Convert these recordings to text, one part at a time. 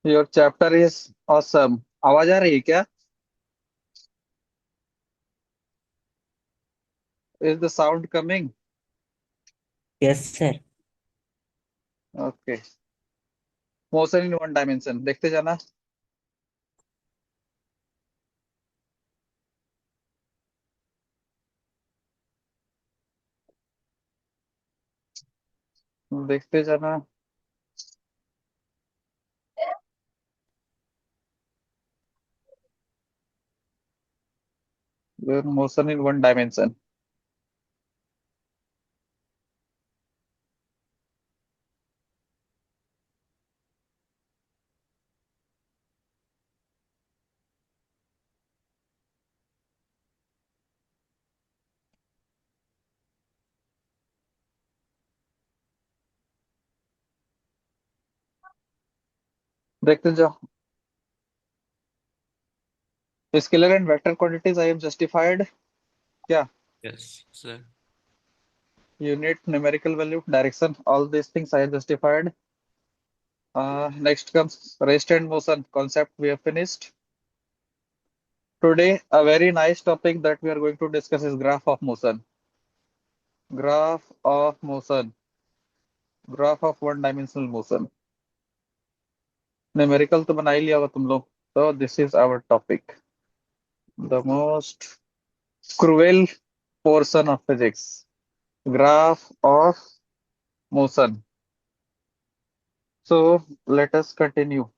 Your chapter is awesome. आवाज आ रही है क्या? Is the sound coming? Yes sir. Okay. Motion in one dimension देखते जाना। देखते जाना। Motion in one dimension. देखते जाओ। Scalar and vector quantities I have justified. क्या? Yes, sir. Unit, numerical value, direction, all these things I have justified. Next comes rest and motion concept we have finished. Today, a very nice topic that we are going to discuss is graph of motion. Graph of motion. Graph of one dimensional motion. Numerical तो बना ही लिया होगा तुम लोग। तो this is our topic, the most cruel portion of physics, graph of motion. So let us continue.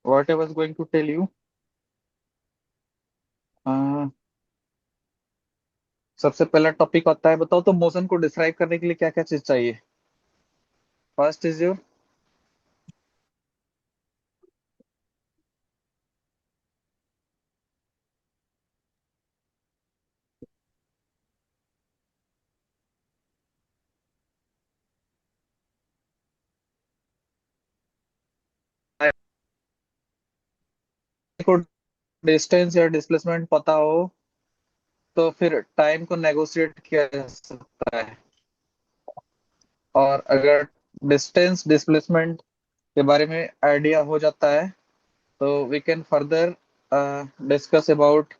What I was going to tell you, सबसे पहला टॉपिक होता है, बताओ तो मोशन को डिस्क्राइब करने के लिए क्या क्या चीज चाहिए? फर्स्ट इज योर को डिस्टेंस या डिस्प्लेसमेंट पता हो तो फिर टाइम को नेगोशिएट किया जा सकता है। और अगर डिस्टेंस डिस्प्लेसमेंट के बारे में आइडिया हो जाता है तो discuss about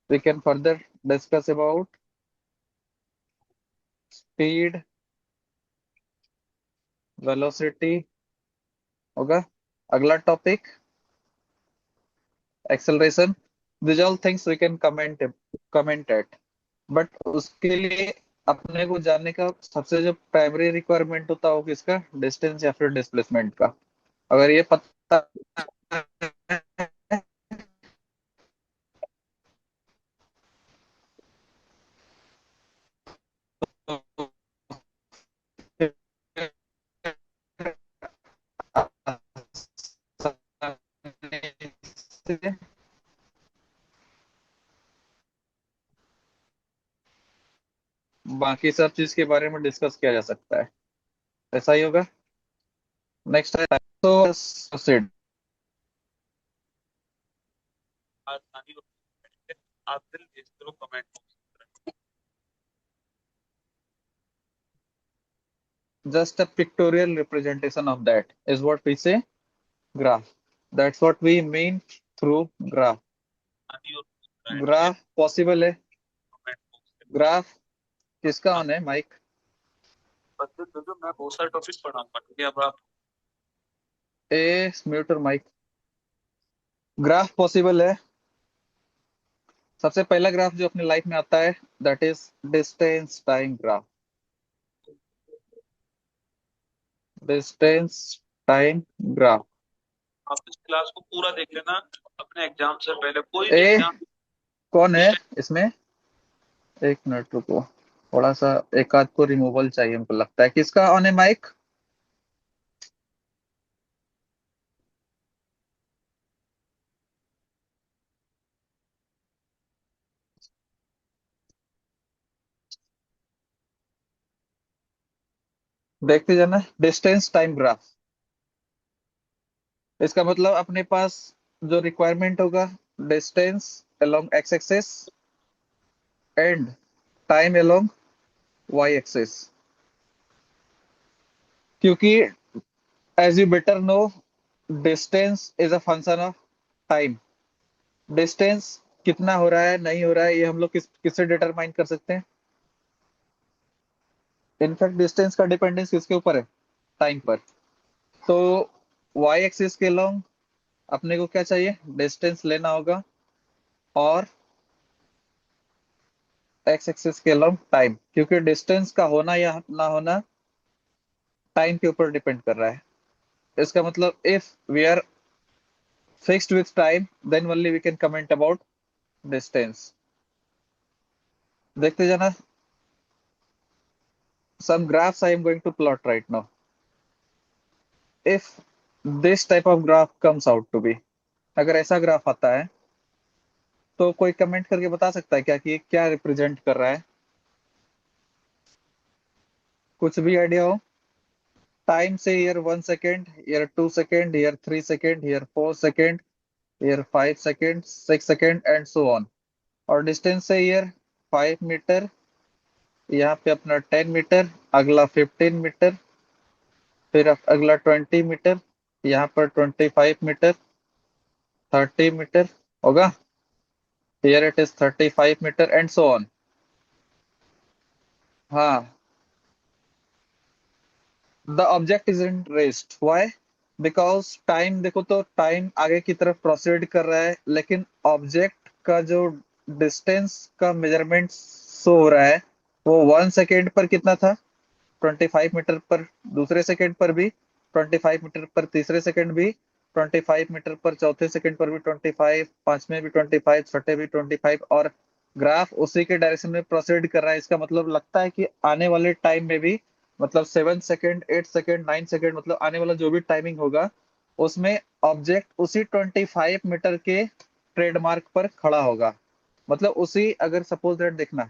we can further discuss about speed, velocity होगा। अगला topic acceleration. This all things we can comment at, but उसके लिए अपने को जानने का सबसे जो प्राइमरी रिक्वायरमेंट होता हो किसका, डिस्टेंस या फिर डिस्प्लेसमेंट का। अगर ये पता बाकी सब चीज के बारे में डिस्कस किया जा सकता है। ऐसा ही होगा। नेक्स्ट है तो प्रोसीड। आसानी होती है। आप दिल भेजते हो comment box Just a pictorial representation of that is what we say graph. That's what we mean through graph. आसानी होती है ग्राफ पॉसिबल है। कमेंट बॉक्स ग्राफ किसका आप ऑन है माइक? बता दो तो मैं बहुत सारे टॉपिक पढ़ाऊंगा, ठीक है? अब आप ए म्यूटर माइक। ग्राफ पॉसिबल है। सबसे पहला ग्राफ जो अपने लाइफ में आता है that is distance time graph. Distance time graph. आप इस क्लास को पूरा देख लेना। अपने एग्जाम से पहले कोई भी ए एग्जाम कौन है उस टाइम इसमें? एक मिनट रुको, थोड़ा सा एक आध को रिमूवल चाहिए हमको लगता है। किसका ऑन है माइक? देखते जाना डिस्टेंस टाइम ग्राफ। इसका मतलब अपने पास जो रिक्वायरमेंट होगा, distance along X axis and time along Y axis. क्योंकि as you better know, distance is a function of time. Distance कितना हो रहा है नहीं हो रहा है, ये हम लोग किससे डिटरमाइन कर सकते हैं? इनफैक्ट डिस्टेंस का डिपेंडेंस किसके ऊपर है? टाइम पर। तो वाई एक्सिस के लॉन्ग अपने को क्या चाहिए? डिस्टेंस लेना होगा, और एक्स एक्सिस के लॉन्ग टाइम, क्योंकि डिस्टेंस का होना या ना होना टाइम के ऊपर डिपेंड कर रहा है। इसका मतलब if we are fixed with time, then only we can comment about distance. देखते जाना, some graphs I am going to plot right now. If this type of graph comes out to be, अगर ऐसा graph आता है तो कोई comment करके बता सकता है क्या कि ये क्या रिप्रेजेंट कर रहा है? कुछ भी आइडिया हो? टाइम से year 1 second, year 2 second, year 3 second, year 4 second, year 5 second, 6 second and so on. और डिस्टेंस से ईयर 5 मीटर, यहाँ पे अपना 10 मीटर, अगला 15 मीटर, फिर अगला 20 मीटर, यहाँ पर 25 मीटर, 30 मीटर होगा। Here it is 35 meter and so on. हाँ, the object is in rest. Why? Because time, देखो तो टाइम आगे की तरफ प्रोसीड कर रहा है, लेकिन ऑब्जेक्ट का जो डिस्टेंस का मेजरमेंट शो हो रहा है वो 1 सेकेंड पर कितना था? 25 मीटर पर दूसरे सेकेंड पर भी, 25 मीटर पर तीसरे सेकेंड भी, 25 मीटर पर चौथे सेकेंड पर भी 25, पांचवें भी 25, छठे भी 25, और ग्राफ उसी के डायरेक्शन में प्रोसीड कर रहा है। इसका मतलब लगता है कि आने वाले टाइम में भी, मतलब 7 सेकेंड, 8 सेकेंड, 9 सेकेंड, मतलब आने वाला जो भी टाइमिंग होगा उसमें ऑब्जेक्ट उसी 25 मीटर के ट्रेडमार्क पर खड़ा होगा। मतलब उसी, अगर सपोज दैट देखना,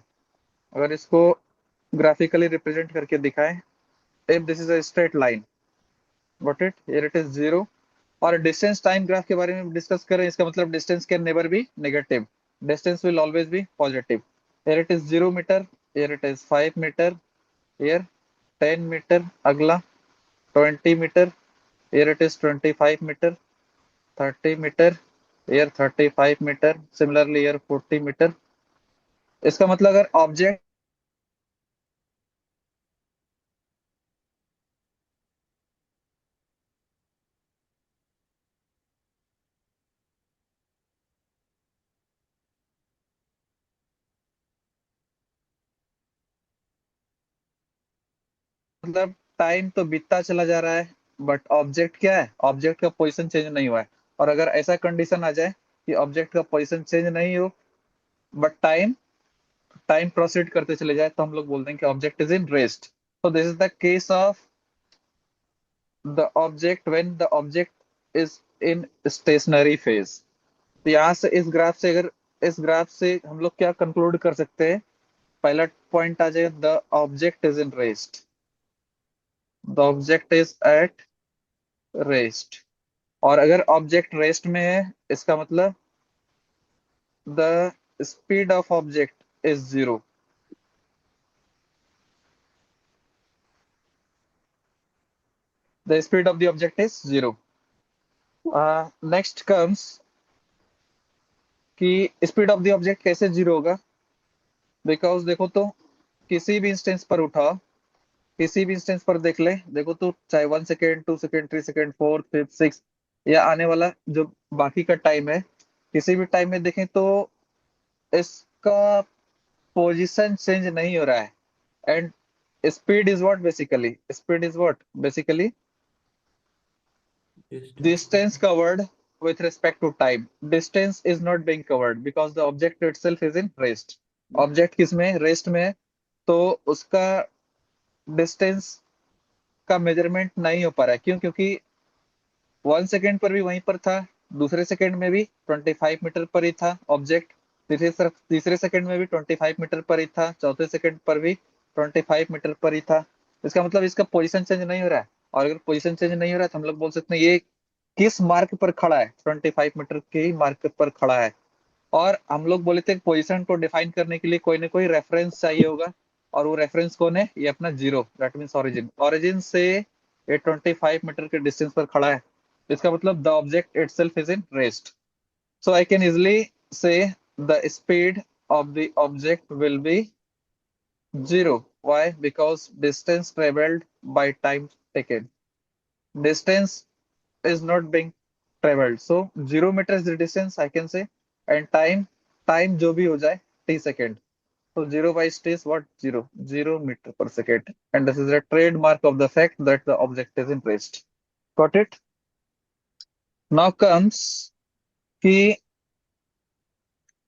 अगर इसको ग्राफिकली रिप्रेजेंट करके दिखाएं, if this is a straight line, got it, here it is 0, और डिस्टेंस टाइम ग्राफ के बारे में डिस्कस करें, इसका मतलब distance can never be negative, distance will always be positive. here it is 0 metre, here it is 5 metre, here 10 metre, अगला 20 metre, here it is 25 metre, 30 metre, here 35 metre, similarly here 40 metre. इसका मतलब अगर object मतलब time तो बीतता चला जा रहा है, बट ऑब्जेक्ट क्या है? ऑब्जेक्ट का पोजीशन चेंज नहीं हुआ है। और अगर ऐसा कंडीशन आ जाए कि ऑब्जेक्ट का पोजीशन चेंज नहीं हो, बट टाइम टाइम प्रोसीड करते चले जाए, तो हम लोग बोलते हैं कि ऑब्जेक्ट इज इन रेस्ट। तो this is the case of the object when the object is in stationary phase. तो यहाँ से इस ग्राफ से, अगर इस ग्राफ से हम लोग क्या कंक्लूड कर सकते हैं? पहला पॉइंट आ जाएगा, the object is in rest, the object is at rest. और अगर ऑब्जेक्ट रेस्ट में है, इसका मतलब the speed of object is 0। The speed of the object is 0। Next comes कि स्पीड ऑफ द ऑब्जेक्ट कैसे 0 होगा? बिकॉज देखो तो, किसी भी इंस्टेंस पर उठाओ, किसी भी इंस्टेंस पर देख ले, देखो तो चाहे 1 second, 2 second, 3 second, fourth, fifth, six, या आने वाला जो बाकी का टाइम है, किसी भी टाइम में देखें तो इसका पोजीशन चेंज नहीं हो रहा है। And speed is what basically? Speed is what basically? Distance covered with respect to time. Distance is not being covered because the object itself is in rest. Object किसमें? Rest में है, तो उसका distance का मेजरमेंट नहीं हो पा रहा है। क्यों? क्योंकि 1 सेकेंड पर भी वहीं पर था, दूसरे सेकेंड में भी 25 मीटर पर ही था ऑब्जेक्ट, तीसरे सेकेंड में भी 25 मीटर पर ही था, चौथे सेकेंड पर भी 25 मीटर पर ही था। इसका मतलब इसका पोजीशन चेंज नहीं हो रहा है। और अगर पोजीशन चेंज नहीं हो रहा है तो हम लोग बोल सकते हैं ये किस मार्क पर खड़ा है? 25 मीटर के ही मार्क पर खड़ा है। और हम लोग बोले थे पोजीशन को डिफाइन करने के लिए कोई ना कोई रेफरेंस चाहिए होगा, और वो रेफरेंस कौन है? ये अपना zero, that means origin. Origin से ये 25 मीटर के डिस्टेंस पर खड़ा है, इसका मतलब the object itself is in rest. So I can easily say the speed of the object will be zero. Why? Because distance traveled by time taken. Distance is not being traveled. So 0 meter is the distance I can say, and time जो भी हो जाए t second. So 0 by t is what? 0 meter per second. And this is a trademark of the fact that the object is in rest. Got it? Now comes कि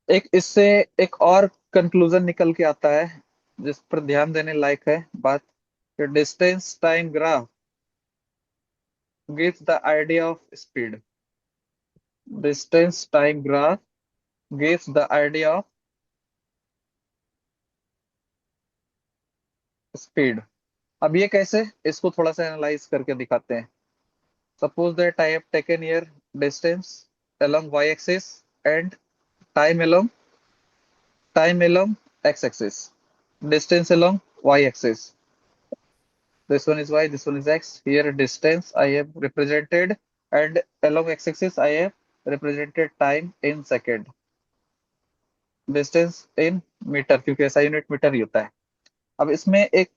एक इससे एक और conclusion निकल के आता है जिस पर ध्यान देने लायक है बात, कि distance time graph gives the idea of speed. Distance time graph gives the idea of speed. अब ये कैसे, इसको थोड़ा सा एनालाइज करके दिखाते हैं. Suppose that I have taken here distance along y axis and time along x axis. Distance along y axis, this one is y, this one is x. Here distance I have represented, and along x-axis I have represented time in second. Distance in metre, क्योंकि ऐसा unit metre ही होता है. अब इसमें एक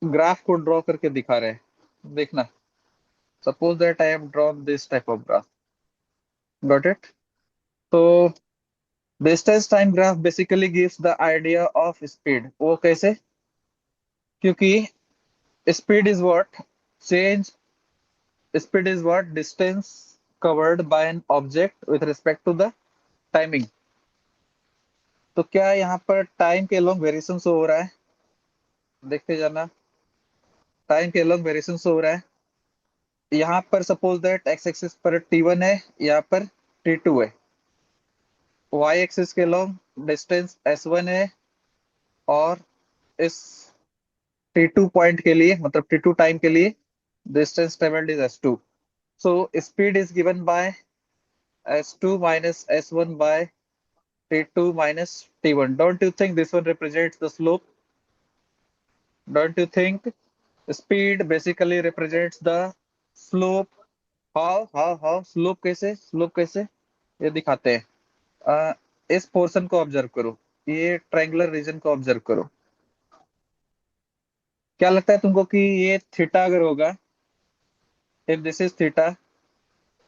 graph को draw करके दिखा रहे हैं. देखना, suppose that I have drawn this type of graph. Got it? तो distance time graph basically gives the idea of speed. वो कैसे? क्योंकि speed is what change speed is what distance covered by an object with respect to the timing. तो क्या यहाँ पर time के long variation show हो रहा है? देखते जाना, टाइम के लॉन्ग वेरिएशन शो हो रहा है. यहाँ पर सपोज दैट एक्स एक्सिस पर t1 है, यहाँ पर t2 है. y एक्सिस के लॉन्ग डिस्टेंस s1 है, और इस t2 पॉइंट के लिए, मतलब t2 टाइम के लिए distance travelled is s2. So speed is given by s2 minus s1 by t2 minus t1. Don't you think this one represents the slope? Don't you think speed basically represents the slope? How slope कैसे? slope कैसे ये दिखाते हैं. इस portion को observe करो, ये triangular reason को ऑब्जर्व करो. क्या लगता है तुमको कि ये थीटा अगर होगा, if this is theta,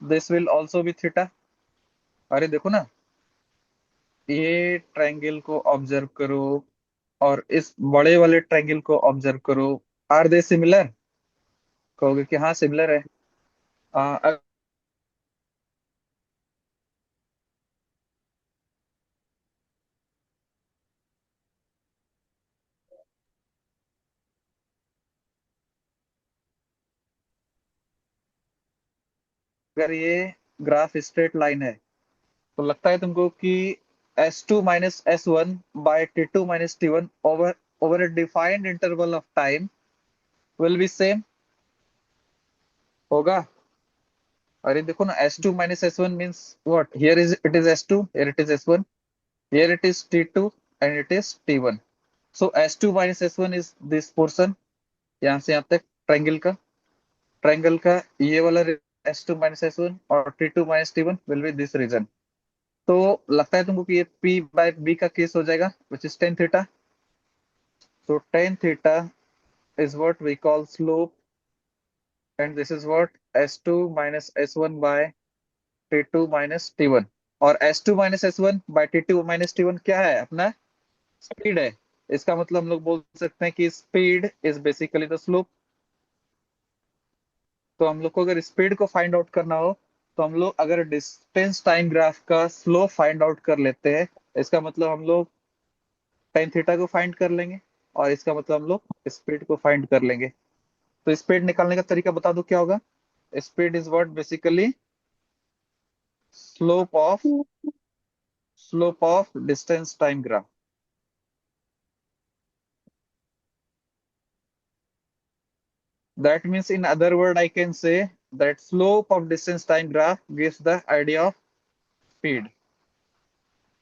this will also be theta. अरे देखो ना, ये ट्रायंगल को ऑब्जर्व करो और इस बड़े वाले ट्रायंगल को ऑब्जर्व करो. Are they similar? कहोगे कि हाँ सिमिलर है. अगर ये ग्राफ स्ट्रेट लाइन है, तो लगता है तुमको कि s2 minus s1 by t2 minus t1 over a defined interval of time will be same होगा? अरे देखो ना, s2 minus s1 means what? Here is it is s2, here it is s1, here it is t2, and it is t1. So s2 minus s1 is this portion, यहाँ से यहाँ तक triangle का ये वाला s2 minus s1 और t2 minus t1 will be this region. तो लगता है तुमको कि ये p by b का केस हो जाएगा, which is tan theta. So tan theta is what we call slope, and this is what s2 minus s1 by t2 minus t1. और s2 minus s1 by t2 minus t1 क्या है? अपना speed है. इसका मतलब हम लोग बोल सकते हैं कि speed is basically the slope. तो हम लोग को अगर स्पीड को फाइंड आउट करना हो, तो हम लोग अगर डिस्टेंस टाइम ग्राफ का स्लोप फाइंड आउट कर लेते हैं, इसका मतलब हम लोग tan थीटा को फाइंड कर लेंगे, और इसका मतलब हम लोग स्पीड को फाइंड कर लेंगे. तो स्पीड निकालने का तरीका बता दो क्या होगा. Speed is what basically slope of distance time graph. That means in other word I can say that slope of distance time graph gives the idea of speed.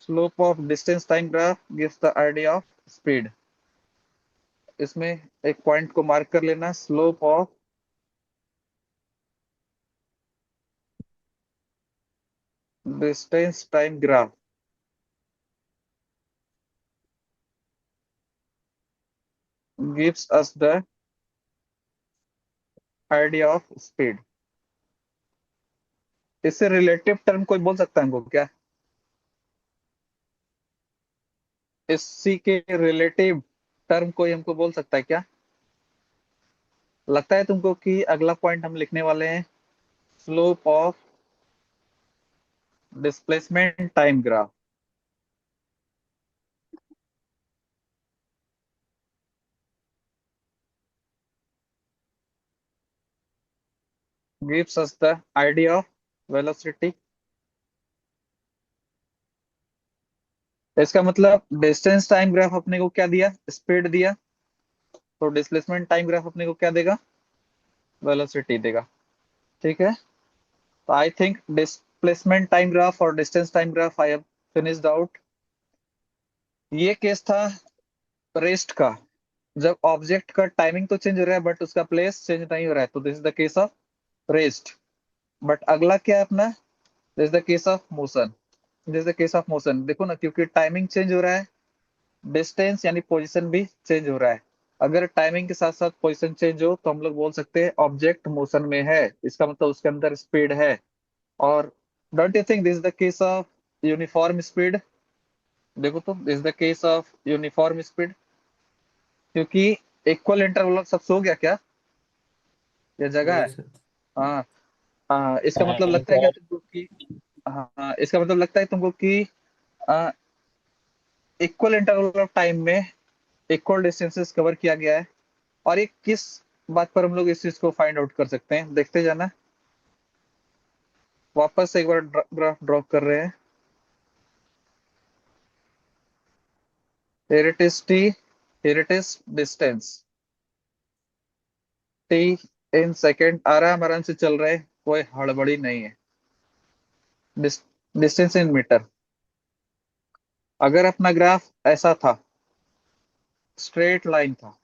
Slope of distance time graph gives the idea of speed. इसमें एक point को mark कर लेना, slope of distance time graph gives us the idea of speed. इससे relative term कोई बोल सकता है हमको क्या? इसी के रिलेटिव टर्म कोई हमको बोल सकता है क्या? लगता है तुमको कि अगला पॉइंट हम लिखने वाले हैं, slope of displacement time graph. gives us the idea of velocity। इसका मतलब डिस्टेंस टाइम ग्राफ अपने को क्या दिया? स्पीड दिया। तो डिस्प्लेसमेंट टाइम ग्राफ अपने को क्या देगा? वेलोसिटी देगा। ठीक है, तो I think displacement time graph और distance time graph I have finished out. ये केस था रेस्ट का, जब ऑब्जेक्ट का टाइमिंग तो चेंज हो रहा है बट उसका प्लेस चेंज नहीं हो रहा है, तो this is the case of rest. But अगला क्या है अपना? This is the case of motion. This is the case of motion. देखो ना, क्योंकि टाइमिंग चेंज हो रहा है, डिस्टेंस यानी पोजीशन भी चेंज हो रहा है। अगर टाइमिंग के साथ साथ पोजीशन चेंज हो तो हम लोग बोल सकते हैं ऑब्जेक्ट मोशन में है, इसका मतलब उसके अंदर स्पीड है। और don't you think this is the case of uniform speed? देखो तो, this is the case of uniform speed, क्योंकि इक्वल इंटरवल सब सो गया क्या? ये जगह है। नहीं सर। हाँ। हाँ, इसका मतलब लगता है क्या तुमको कि, हाँ इसका मतलब लगता है तुमको कि इक्वल इंटरवल ऑफ टाइम में इक्वल डिस्टेंसेस कवर किया गया है। और ये किस बात पर हम लोग इस चीज को फाइंड आउट कर सकते हैं? देखते जाना, वापस से एक बार ग्राफ ड्रॉ कर रहे हैं। here it is t, here it is distance t in second, आराम से चल रहे, कोई हड़बड़ी नहीं है। Distance in metre. अगर अपना ग्राफ ऐसा था, स्ट्रेट लाइन था,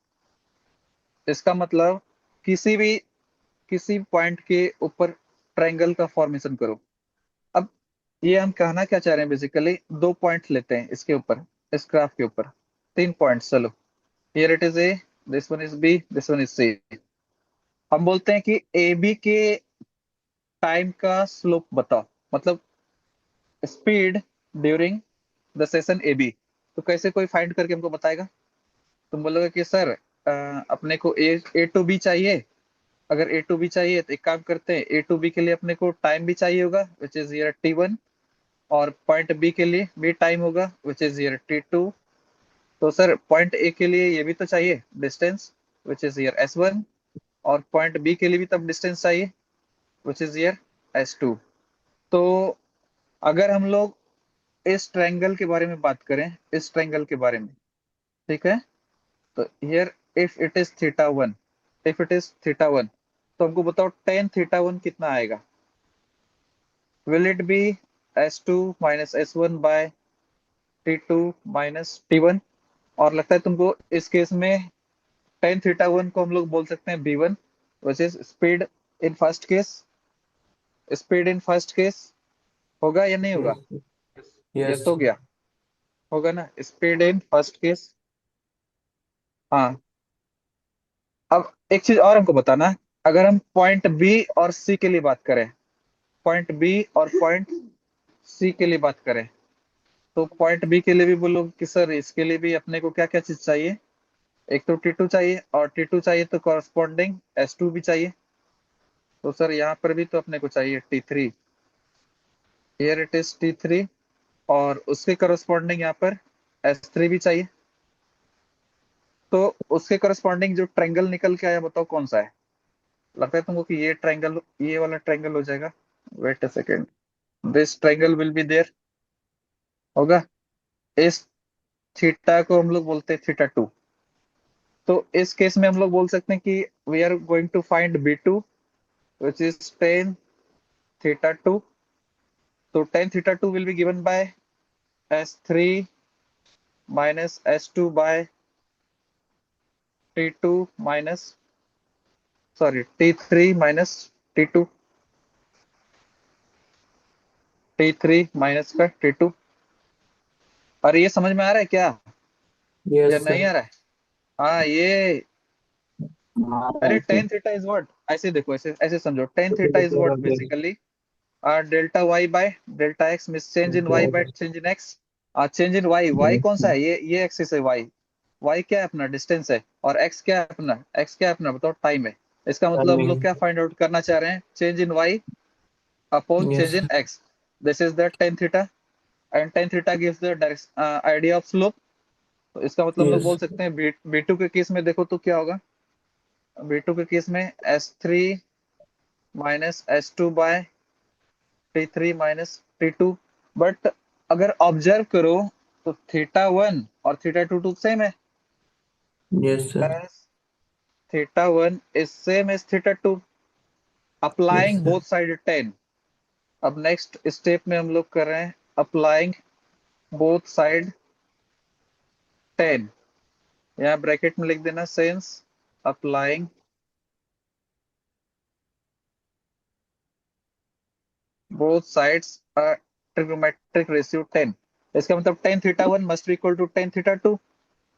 इसका मतलब किसी पॉइंट के ऊपर ट्रायंगल का फॉर्मेशन करो। अब ये हम कहना क्या चाह रहे हैं, बेसिकली दो पॉइंट लेते हैं इसके ऊपर, इस ग्राफ के ऊपर तीन पॉइंट। चलो, here it is A, this one is B, this one is C. हम बोलते हैं कि ए बी के टाइम का स्लोप बताओ, मतलब speed during the session A B. तो कैसे कोई फाइंड करके हमको बताएगा? तुम बोलोगे कि सर अपने को ए टू बी चाहिए। अगर ए टू बी चाहिए तो एक काम करते हैं, ए टू बी के लिए अपने को टाइम भी चाहिए होगा विच इज हियर t1, और पॉइंट बी के लिए भी टाइम होगा विच इज हियर t2। तो सर पॉइंट ए के लिए ये भी तो चाहिए distance which is here s1, और पॉइंट बी के लिए भी तब डिस्टेंस चाहिए विच इज हियर s2। तो अगर हम लोग इस ट्रायंगल के बारे में बात करें, इस ट्रायंगल के बारे में, ठीक है, तो here if it is theta 1, if it is theta 1, तो हमको बताओ टेन थीटा 1 कितना आएगा? Will it be s2 minus s1 by t2 minus t1? और लगता है तुमको इस केस में टेन थीटा 1 को हम लोग बोल सकते हैं b1, which is speed in first case. Speed in first case होगा या नहीं होगा? यस यस हो गया, होगा ना, स्पीड इन फर्स्ट केस। हाँ। अब एक चीज और हमको बताना, अगर हम पॉइंट बी और सी के लिए बात करें, पॉइंट बी और पॉइंट सी के लिए बात करें, तो पॉइंट बी के लिए भी बोलो कि सर इसके लिए भी अपने को क्या क्या चीज चाहिए? एक तो टी टू चाहिए, और टी टू चाहिए तो कॉरस्पॉन्डिंग एस टू भी चाहिए। तो सर यहाँ पर भी तो अपने को चाहिए t3, here it is t3, और उसके करस्पॉन्डिंग यहाँ पर s3 भी चाहिए। तो उसके करस्पॉन्डिंग जो ट्रायंगल निकल के आया, बताओ कौन सा है? लगता है तुमको कि ये ट्रायंगल, ये वाला ट्रायंगल हो जाएगा। Wait a second, this triangle will be there, होगा। इस थीटा को हम लोग बोलते हैं थीटा 2। तो इस केस में हम लोग बोल सकते हैं कि we are going to find b2 which is tan theta 2। तो tan theta 2 will be given by s3 minus s2 by t2 minus, sorry t3 minus t2। T3 minus का T2। अरे ये समझ में आ रहा है क्या या यस नहीं सर। आ रहा है? हाँ ये, अरे टेन थीटा इज व्हाट, ऐसे देखो, ऐसे ऐसे समझो, tan theta is what basically delta Y by delta X, miss change in Y by change in X. Change in Y, Y कौन सा है? ये एक्सिस है वाई। वाई क्या है अपना? डिस्टेंस है। और एक्स क्या है अपना? एक्स क्या है अपना बताओ? टाइम है। इसका मतलब हम लोग क्या फाइंड आउट करना चाह रहे हैं? Change in Y upon change yes in X. This is the tan theta, and tan theta gives the idea of slope. तो इसका मतलब हम लोग यस बोल सकते हैं बी टू के केस में देखो तो क्या होगा। बी टू के केस में S3 minus S2 by T3 minus T2। But अगर ऑब्जर्व करो तो थीटा वन और थीटा टू टू सेम है। Yes sir. As theta one is same as theta two, yes applying sir. Both side 10। अब next step में हम लोग कर रहे हैं अप्लाइंग बोथ साइड 10। यहाँ ब्रैकेट में लिख देना since applying both sides trigonometric ratio 10। इसका मतलब tan theta one must be equal to tan theta two,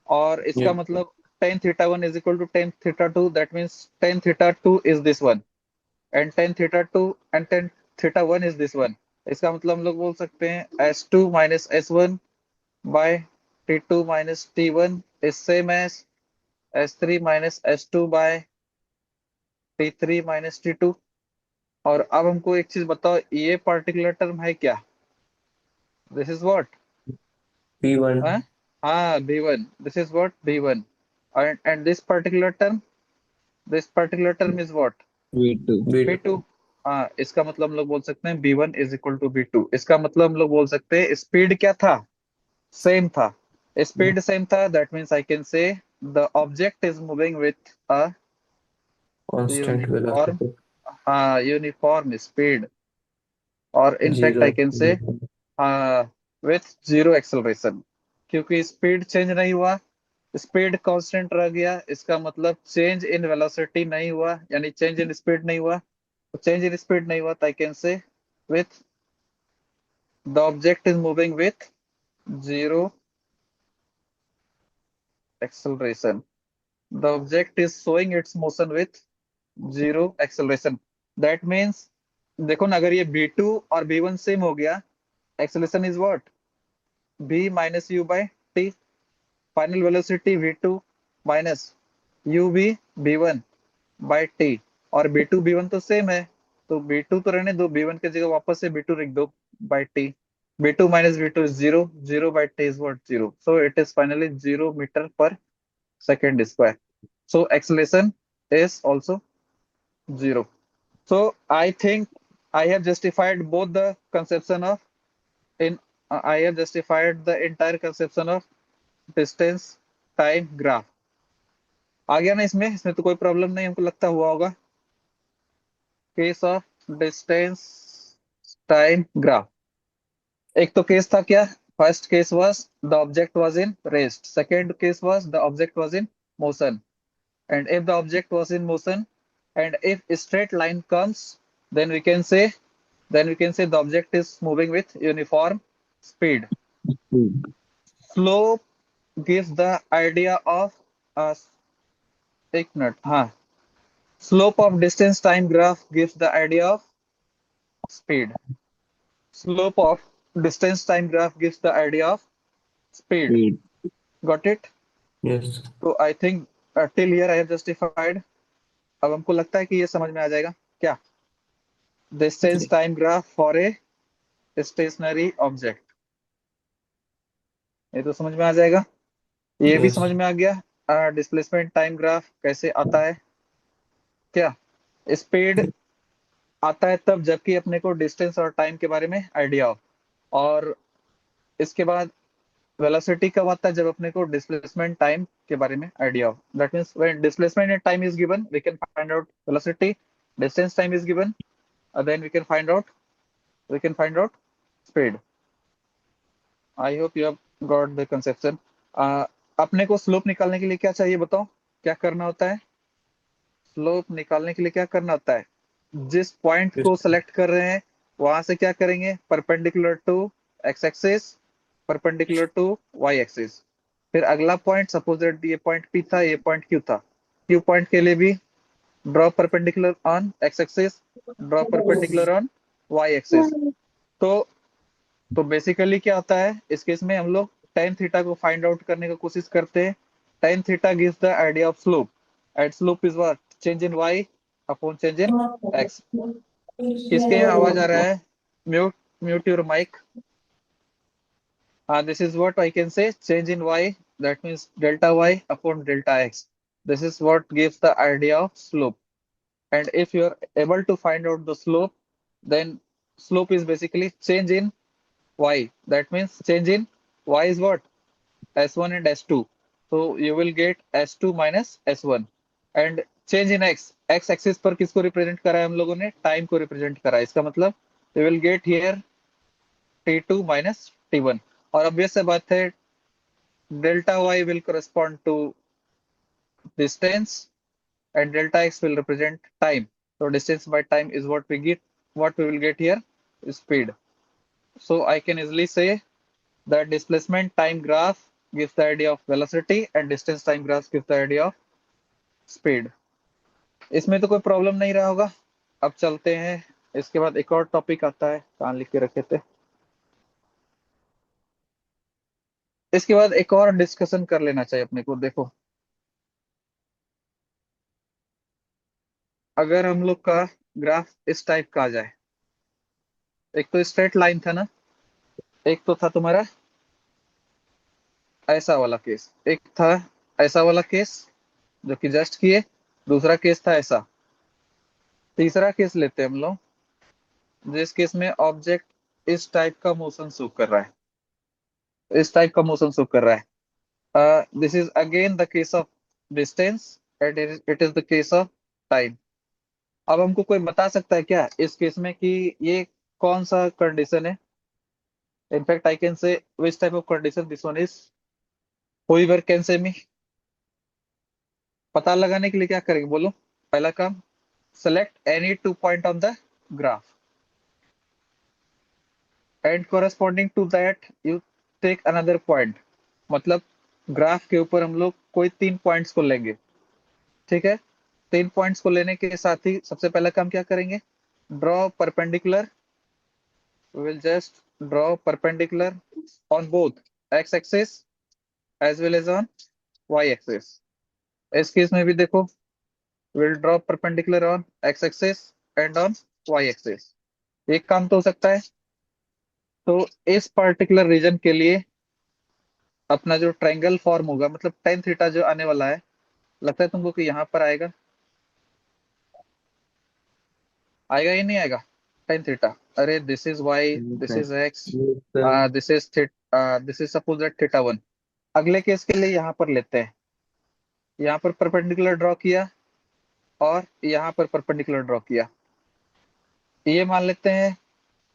और इसका यस मतलब tan theta one is equal to tan theta two, that means tan theta two is this one, and tan theta two and tan theta one is this one. इसका मतलब हम लोग बोल सकते हैं S two minus S one by T to minus T one is same as S three minus S two by T three minus T two. और अब हमको एक चीज बताओ, ये पार्टिकुलर टर्म है क्या? This is what? P1 हाँ B1, this is what B1, and this particular term is what? V2. B2। हाँ, इसका मतलब हम लोग बोल सकते हैं B1 is equal to B2। इसका मतलब हम लोग बोल सकते हैं स्पीड क्या था? सेम था। स्पीड सेम था, दैट मीन्स आई कैन से the object is moving with a constant uniform, velocity हाँ यूनिफॉर्म स्पीड, और in fact I zero can say with zero acceleration, क्योंकि स्पीड चेंज नहीं हुआ, स्पीड कांस्टेंट रह गया। इसका मतलब चेंज इन वेलोसिटी नहीं हुआ, यानी चेंज इन स्पीड नहीं हुआ। तो चेंज इन स्पीड नहीं हुआ तो आई कैन से with the object is moving with zero acceleration, the object is showing it's motion with zero acceleration. That means देखो ना, अगर ये B2 और B1 सेम हो गया, acceleration is what? V minus U by T. Final velocity V2 minus U V B1 by T. और B2 B1 तो same है, तो B2 तो रहने दो, B1 की जगह वापस से B2 लिख दो by T. B2 minus B2 is zero, zero by T is what? Zero. So it is finally 0 meter per second square. So acceleration is also zero. So I think I have justified both the conception of in I have justified the entire conception of distance time graph। आ गया ना इसमें? इसमें तो कोई problem नहीं हमको लगता हुआ होगा। Case of distance time graph, एक तो केस था क्या? First case was the object was in rest, second case was the object was in motion. And if the object was in motion, and if a straight line comes, then we can say the object is moving with uniform speed. Slope gives the idea of a एक minute, हाँ, slope of distance time graph gives the idea of speed. Slope of distance time graph gives the idea of speed. Speed. Got it? yes So I think till here I have justified। अब हमको लगता है कि ये समझ में आ जाएगा क्या? Distance time graph for a stationary object, ये तो समझ में आ जाएगा। ये भी yes समझ में आ गया डिस्प्लेसमेंट टाइम ग्राफ कैसे आता है क्या? स्पीड आता है तब जबकि अपने को डिस्टेंस और टाइम के बारे में आइडिया हो, और इसके बाद वेलोसिटी कब आता है? जब अपने को डिस्प्लेसमेंट टाइम के बारे में आइडिया हो। That means when displacement in time is given we can find out velocity, distance time is given, then we can find out speed. I hope you have got the conception. अपने को slope निकालने के लिए क्या चाहिए बताओ? क्या करना होता है? स्लोप निकालने के लिए क्या करना होता है? जिस पॉइंट को yes सेलेक्ट कर रहे हैं वहां से क्या करेंगे, perpendicular to X axis, perpendicular to Y axis. फिर अगला पॉइंट, सपोज दैट ये पॉइंट पी था, ये पॉइंट क्यू था, क्यू पॉइंट के लिए भी draw perpendicular on X axis, draw perpendicular on Y axis. तो बेसिकली क्या होता है इस केस में, हम लोग tan थीटा को फाइंड आउट करने की कोशिश करते हैं। tan theta gives the idea of slope, and slope is what, change in y upon change in x। किसके यहाँ आवाज आ रहा है? Mute, mute your mic. This is what I can say, change in y, that means delta y upon delta x. This is what gives the idea of slope. And if you are able to find out the slope, then slope is basically change in y. That means change in y is what? S1 and S2. So you will get S2 minus S1. And change in x, x axis पर किसको represent करा है हम लोगों ने? Time को represent करा है। इसका मतलब you will get here T2 minus T1। और obvious से बात है, delta y will correspond to distance and delta x will represent time. So distance by time is what we get, what we will get here is speed. So I can easily say that displacement time graph gives the idea of velocity and distance time graph gives the idea of speed. इसमें तो कोई problem नहीं रहा होगा। अब चलते हैं, इसके बाद एक और टॉपिक आता है, कहाँ लिख के रखे थे। इसके बाद एक और डिस्कशन कर लेना चाहिए अपने को। देखो, अगर हम लोग का ग्राफ इस टाइप का आ जाए, एक तो स्ट्रेट लाइन था ना, एक तो था तुम्हारा ऐसा वाला केस, एक था ऐसा वाला केस जो कि जस्ट किए, दूसरा केस था ऐसा, तीसरा केस लेते हैं हम लोग जिस केस में ऑब्जेक्ट इस टाइप का मोशन शो कर रहा है, इस टाइप का मोशन शो कर रहा है। This is again the case of distance and it is the case of time. अब हमको कोई बता सकता है क्या इस केस में कि ये कौन सा कंडीशन है? इनफैक्ट आई कैन से which type of condition this one is, whoever can say me। पता लगाने के लिए क्या करेंगे बोलो? पहला काम, select any 2 point on the graph and corresponding to that you take another point। मतलब ग्राफ के ऊपर हम लोग कोई 3 पॉइंट्स को लेंगे, ठीक है। 3 पॉइंट्स को लेने के साथ ही सबसे पहला काम क्या करेंगे, draw perpendicular. we will just draw perpendicular on both x axis as well as on y axis। इस केस में भी देखो, we'll draw perpendicular on x axis and on y axis। एक काम तो हो सकता है। तो इस पर्टिकुलर रीजन के लिए अपना जो ट्रायंगल फॉर्म होगा, मतलब tan थीटा जो आने वाला है, लगता है तुमको कि यहाँ पर आएगा, आएगा ही नहीं आएगा tan थीटा? अरे this is y, this is x, Yes, sir. This is this is suppose that theta 1। अगले केस के लिए यहाँ पर लेते हैं, यहाँ पर परपेंडिकुलर ड्रॉ किया और यहाँ पर परपेंडिकुलर ड्रॉ किया। ये मान लेते हैं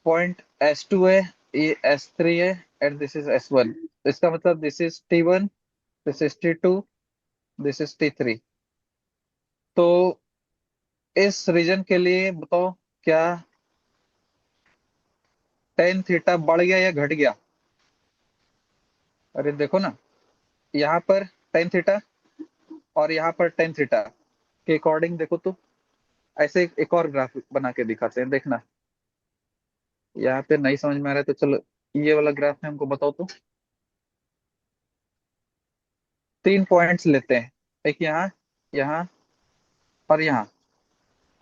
पॉइंट S2 है, ये S3 है एंड दिस इज S1। इसका मतलब this is T1, this is T2, this is T3। तो इस रीजन के लिए बताओ क्या tan थीटा बढ़ गया या घट गया? अरे देखो ना, यहाँ पर tan थीटा और यहाँ पर tan थीटा के अकॉर्डिंग देखो तो ऐसे एक और ग्राफ बना के दिखाते हैं, देखना। यहाँ पे नहीं समझ में आ रहा है तो चलो ये वाला ग्राफ में हमको बताओ तो। 3 पॉइंट्स लेते हैं, एक यहाँ, यहाँ और यहाँ,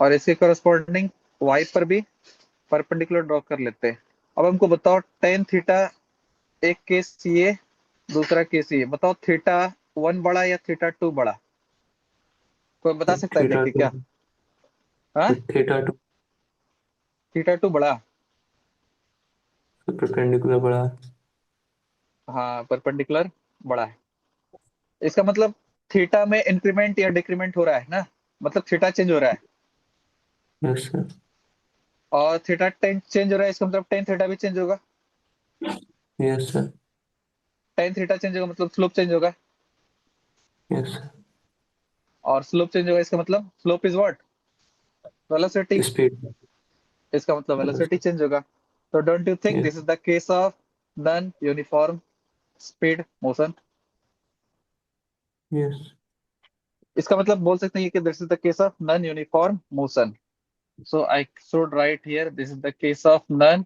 और इसके करस्पॉन्डिंग y पर भी परपेंडिकुलर ड्रॉ कर लेते हैं। अब हमको बताओ tan थीटा, एक केस ये, दूसरा केस ये, बताओ थीटा 1 बड़ा या थीटा 2 बड़ा? कोई बता सकता है देख Theta के क्या? two. हाँ, Theta two. थीटा 2 बड़ा। Perpendicular बढ़ा। हाँ, परपेंडिकुलर बड़ा है। इसका मतलब थीटा में इंक्रीमेंट या डिक्रीमेंट हो रहा है ना, मतलब थीटा चेंज हो रहा है, Yes, sir. और थीटा टेन चेंज हो रहा है, इसका मतलब टेन थीटा भी चेंज होगा। Yes, sir. Tan theta change होगा मतलब स्लोप चेंज होगा, Yes, sir. और स्लोप चेंज होगा इसका मतलब slope is what, velocity. Speed. इसका मतलब वेलोसिटी चेंज होगा। तो don't you think this is the case of non uniform speed motion? Yes इसका मतलब बोल सकते हैं कि this is the case of non uniform motion. So I should write here this is the case of non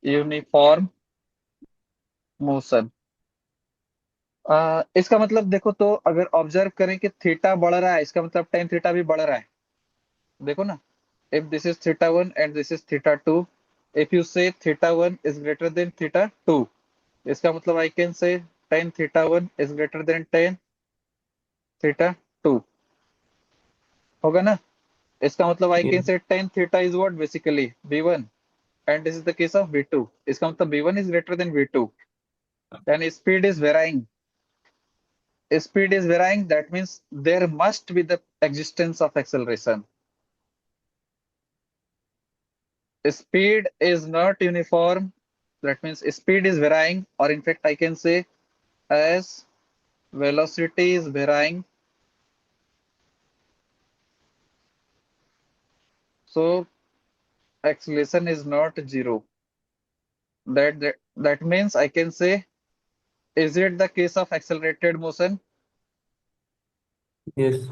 uniform motion. इसका मतलब देखो तो अगर ऑब्जर्व करें कि थीटा बढ़ रहा है, इसका मतलब टेन थीटा भी बढ़ रहा है। देखो ना, if this is theta 1 and this is theta 2, if you say theta 1 is greater than theta 2, इसका मतलब I can say tan theta 1 is greater than tan theta 2, होगा ना? इसका मतलब I can say tan theta is what basically V1 and this is the case of V2, इसका मतलब V1 is greater than V2, then speed is varying, that means there must be the existence of acceleration. Speed is not uniform, that means speed is varying, or in fact I can say as velocity is varying, so acceleration is not zero. That means I can say, is it the case of accelerated motion? Yes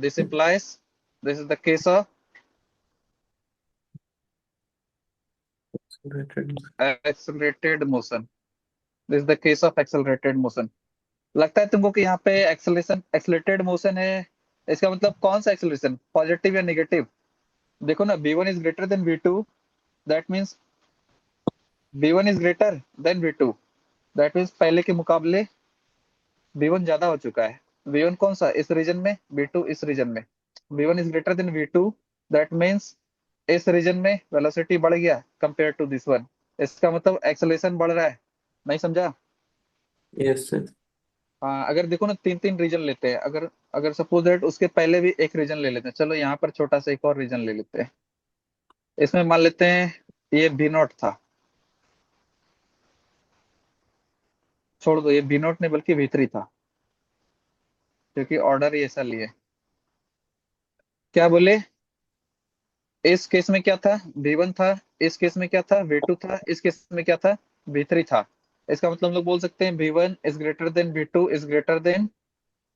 This implies this is the case of accelerated motion. This is the case of accelerated motion. लगता है तुमको कि यहाँ पे accelerated motion है, इसका मतलब कौन सा एक्सेलरेशन, पॉजिटिव या नेगेटिव? देखो ना, v1 is greater then v2, that means v1 is greater then v2, that means पहले के मुकाबले v1 ज्यादा हो चुका है। v1 कौन सा, इस रीजन में, v2 इस रीजन में। v1 is greater then v2, that means इस रीजन में वेलोसिटी बढ़ गया कंपेयर टू दिस वन, इसका मतलब एक्सेलरेशन बढ़ रहा है। नहीं समझा? यस सर अगर देखो ना, तीन तीन रीजन लेते हैं, अगर अगर सपोज दैट उसके पहले भी एक रीजन ले लेते हैं, चलो यहाँ पर छोटा सा एक और रीजन ले लेते हैं। इसमें मान लेते हैं ये भी नॉट था, छोड़ दो, ये भी नॉट नहीं बल्कि V3 था, क्योंकि ऑर्डर ही ऐसा लिए। क्या बोले? इस केस में क्या था, V1 था, इस केस में क्या था, V2 था, इस केस में क्या था, V3 था। इसका मतलब हम लोग बोल सकते हैं V1 is greater then V2 is greater then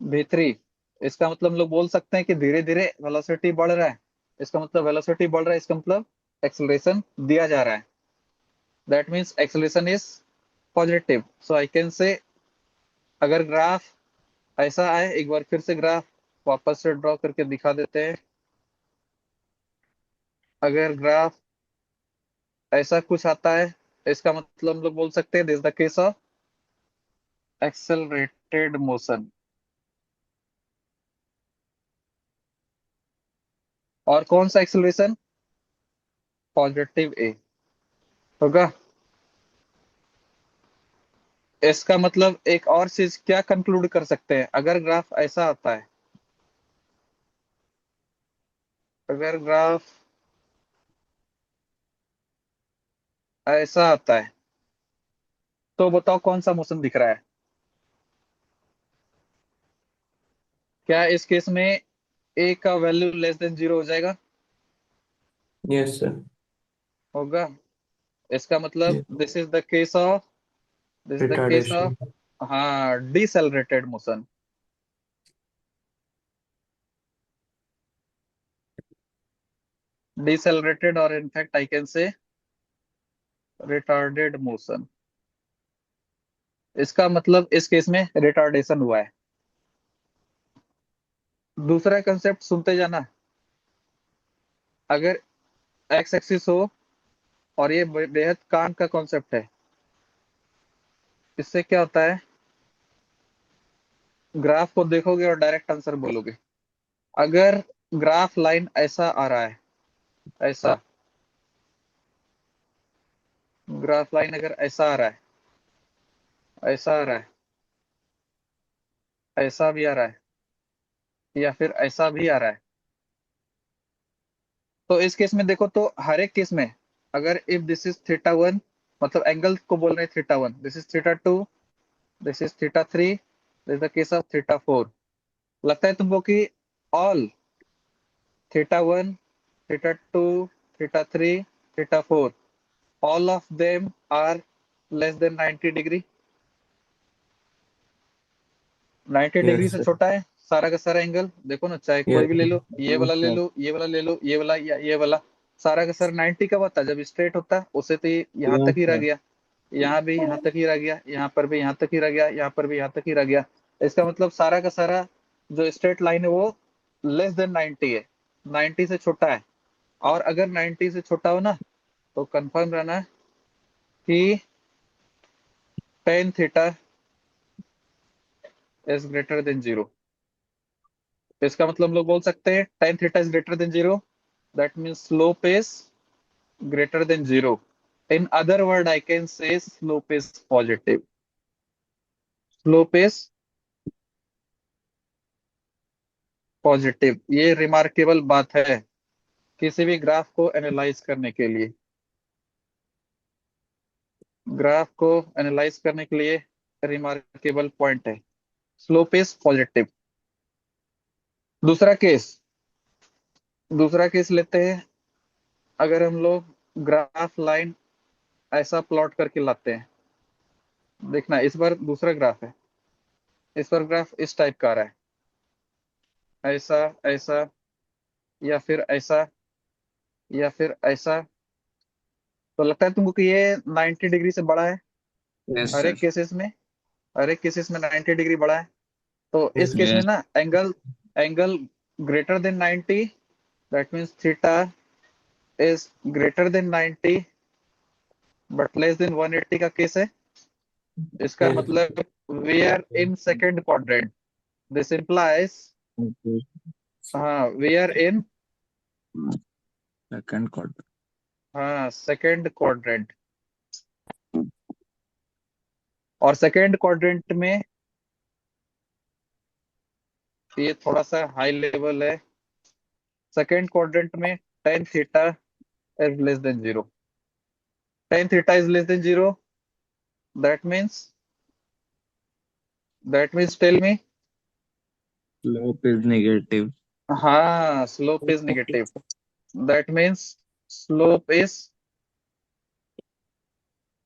V3। इसका मतलब हम लोग बोल सकते हैं कि धीरे धीरे वेलोसिटी बढ़ रहा है, इसका मतलब वेलोसिटी बढ़ रहा है, इसका मतलब एक्सेलरेशन दिया जा रहा है, that means acceleration is positive. So I can से, अगर ग्राफ ऐसा आए, एक बार फिर से ग्राफ वापस से ड्रॉ करके दिखा देते हैं। अगर ग्राफ ऐसा कुछ आता है, इसका मतलब हम लोग बोल सकते हैं this the case of accelerated motion. और कौन सा एक्सेलरेशन? पॉजिटिव ए होगा। इसका मतलब एक और चीज क्या कंक्लूड कर सकते हैं, अगर ग्राफ ऐसा आता है, अगर ग्राफ ऐसा आता है, तो बताओ कौन सा मोशन दिख रहा है? क्या इस केस में ए का वैल्यू लेस देन जीरो हो जाएगा? यस सर होगा। इसका मतलब this is the case of, this is the case of, retardation हाँ, डिसेलरेटेड मोशन। डिसेलरेटेड, और इनफैक्ट आई कैन से रिटार्डेड मोशन। इसका मतलब इस केस में रिटार्डेशन हुआ है। दूसरा कंसेप्ट सुनते जाना, अगर एक्स एक्सिस हो, और ये बेहद काम का कॉन्सेप्ट है, इससे क्या होता है, ग्राफ को देखोगे और डायरेक्ट आंसर बोलोगे। अगर ग्राफ लाइन ऐसा आ रहा है, ऐसा ग्राफ लाइन अगर ऐसा आ रहा है, ऐसा आ रहा है, ऐसा भी आ रहा है, या फिर ऐसा भी आ रहा है, तो इस केस में देखो तो हर एक केस में, अगर if this is theta one, मतलब एंगल को बोल रहे हैं theta one, this is theta two, this is theta three, this is the case of theta four. लगता है तुमको कि all theta one, theta two, theta 3, theta 4, all of them are less than 90 degree. 90 degree Yes, से sir. छोटा है सारा का सारा एंगल, देखो ना, चाहे कोई Yes, भी ले लो, ये वाला ले sir. लो, ये वाला ले लो, ये वाला या ये वाला, सारा का सारा 90 का होता है। जब स्ट्रेट होता है उसे तो यहाँ Yes, तक ही रह sir. गया, यहाँ भी यहाँ तक ही रह गया, यहाँ पर भी यहाँ तक ही रह गया, यहाँ पर भी यहाँ तक ही रह गया। इसका मतलब सारा का सारा जो स्ट्रेट लाइन है वो लेस देन 90 है, 90 से छोटा है। और अगर 90 से छोटा हो ना तो कंफर्म रहना है कि tan theta is greater then 0। इसका मतलब हम लोग बोल सकते हैं tan theta is greater then 0, that means slope is greater than 0. In other word, I can say slope is positive. Slope is positive. ये रिमार्केबल बात है किसी भी ग्राफ को एनालाइज करने के लिए। ग्राफ को एनालाइज करने के लिए रिमार्केबल पॉइंट है, स्लोप इज पॉजिटिव। दूसरा केस, दूसरा केस लेते हैं। अगर हम लोग ग्राफ लाइन ऐसा प्लॉट करके लाते हैं, देखना इस बार दूसरा ग्राफ है, इस बार ग्राफ इस टाइप का आ रहा है, ऐसा ऐसा या फिर ऐसा या फिर ऐसा, तो लगता है तुमको कि ये 90 डिग्री से बड़ा है। Yes, हर sir. एक केसेस में, हर एक केसेस में 90 डिग्री बड़ा है। तो इस yes, केस में Yes. ना angle angle greater than 90, that means theta is greater than 90 but less than 180 का केस है। इसका yes, मतलब we are in second quadrant, this implies, Okay. हाँ we are in, Second quarter. हाँ second quadrant. और second quadrant में ये थोड़ा सा हाई लेवल है। सेकंड क्वाड्रेंट में tan theta is less than 0. Tan theta is less than 0. That means tell me. Slope is negative. हाँ, slope is negative. That means slope is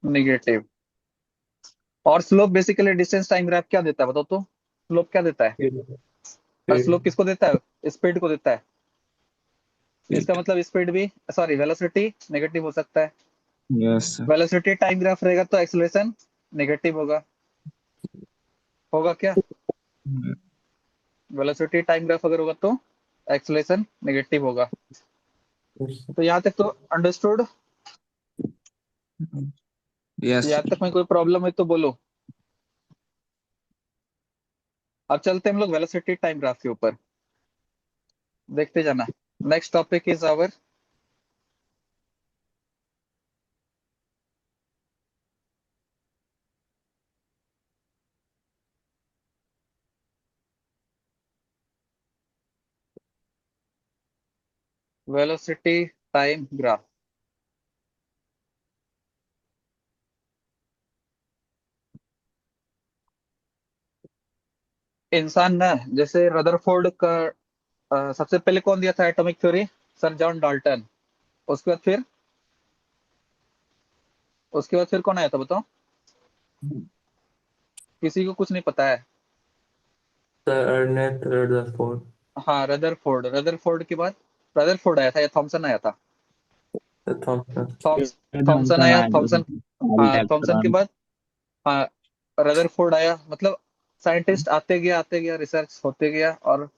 negative. और slope basically distance time graph क्या देता है बताओ तो? Slope क्या देता है? और स्लोप किसको देता है? स्पीड को देता है। इसका मतलब स्पीड भी, सॉरी, वेलोसिटी नेगेटिव हो सकता है। Yes, sir. Velocity time graph रहेगा तो एक्सेलरेशन नेगेटिव होगा, होगा क्या? वेलोसिटी टाइम ग्राफ अगर होगा तो एक्सेलरेशन नेगेटिव होगा। तो यहाँ तक तो अंडरस्टूड? Yes, यहाँ sir. तक में कोई प्रॉब्लम है तो बोलो। अब चलते हैं हम लोग वेलोसिटी टाइम ग्राफ के ऊपर, देखते जाना। Next topic is our velocity time graph. इंसान ना, जैसे रदरफोर्ड का सबसे पहले कौन दिया था atomic theory? Sir John Dalton. उसके बाद फिर, उसके बाद फिर कौन आया था बताओ? किसी को कुछ नहीं पता है। Sir Ernest Rutherford. हाँ, रदरफोर्ड, रदरफोर्ड के बाद रदरफोर्ड आया था या थॉमसन आया था? The Thompson. थॉमसन आया, आया थॉमसन। हाँ, थॉमसन के इलेक्ट्रॉन। बाद हाँ रदरफोर्ड आया। मतलब साइंटिस्ट आते गया, रिसर्च होते गया, और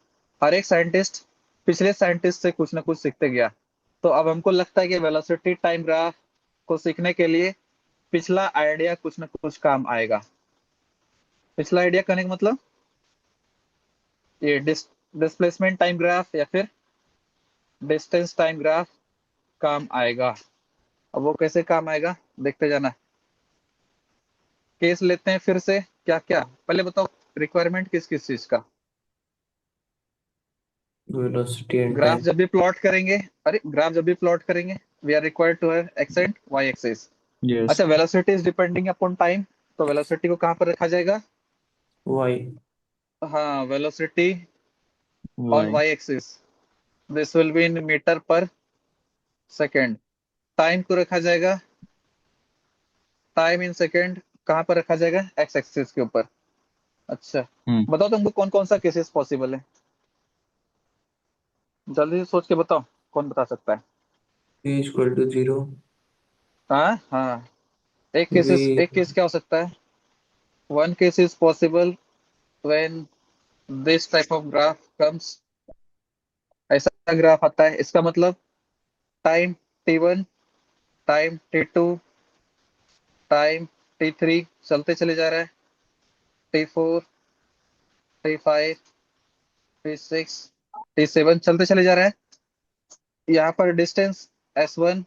हर एक साइंटिस्ट पिछले साइंटिस्ट से कुछ ना कुछ सीखते गया। तो अब हमको लगता है कि वेलोसिटी टाइम ग्राफ को सीखने के लिए पिछला आइडिया कुछ ना कुछ काम आएगा। पिछला आइडिया करने का मतलब ये डिस्प्लेसमेंट टाइम ग्राफ या फिर डिस्टेंस टाइम ग्राफ काम आएगा। अब वो कैसे काम आएगा देखते जाना। केस लेते हैं फिर से, क्या क्या पहले बताओ, रिक्वायरमेंट किस किस चीज का? Velocity and graph time. जब भी प्लॉट करेंगे, अरे ग्राफ जब भी प्लॉट करेंगे we are required to have X and Y axis. Yes. अच्छा, velocity is depending upon time, तो वेलोसिटी को कहाँ पर रखा जाएगा? Why? हाँ, velocity on Why? Y axis, this will be in meter per second. Time को रखा जाएगा, टाइम इन सेकेंड कहाँ पर रखा जाएगा? एक्स एक्सिस के ऊपर। अच्छा, हम्म बताओ तुमको कौन कौन सा केसेस पॉसिबल है, जल्दी से सोच के बताओ, कौन बता सकता है? v = 0, हाँ हाँ, v एक केस क्या हो सकता है? One case is possible when this type of graph comes, ऐसा ग्राफ आता है, इसका मतलब time t1, time t2, time t3 चलते चले जा रहा है, t4, t5, t6, t7 चलते चले जा रहा है। यहाँ पर डिस्टेंस s1,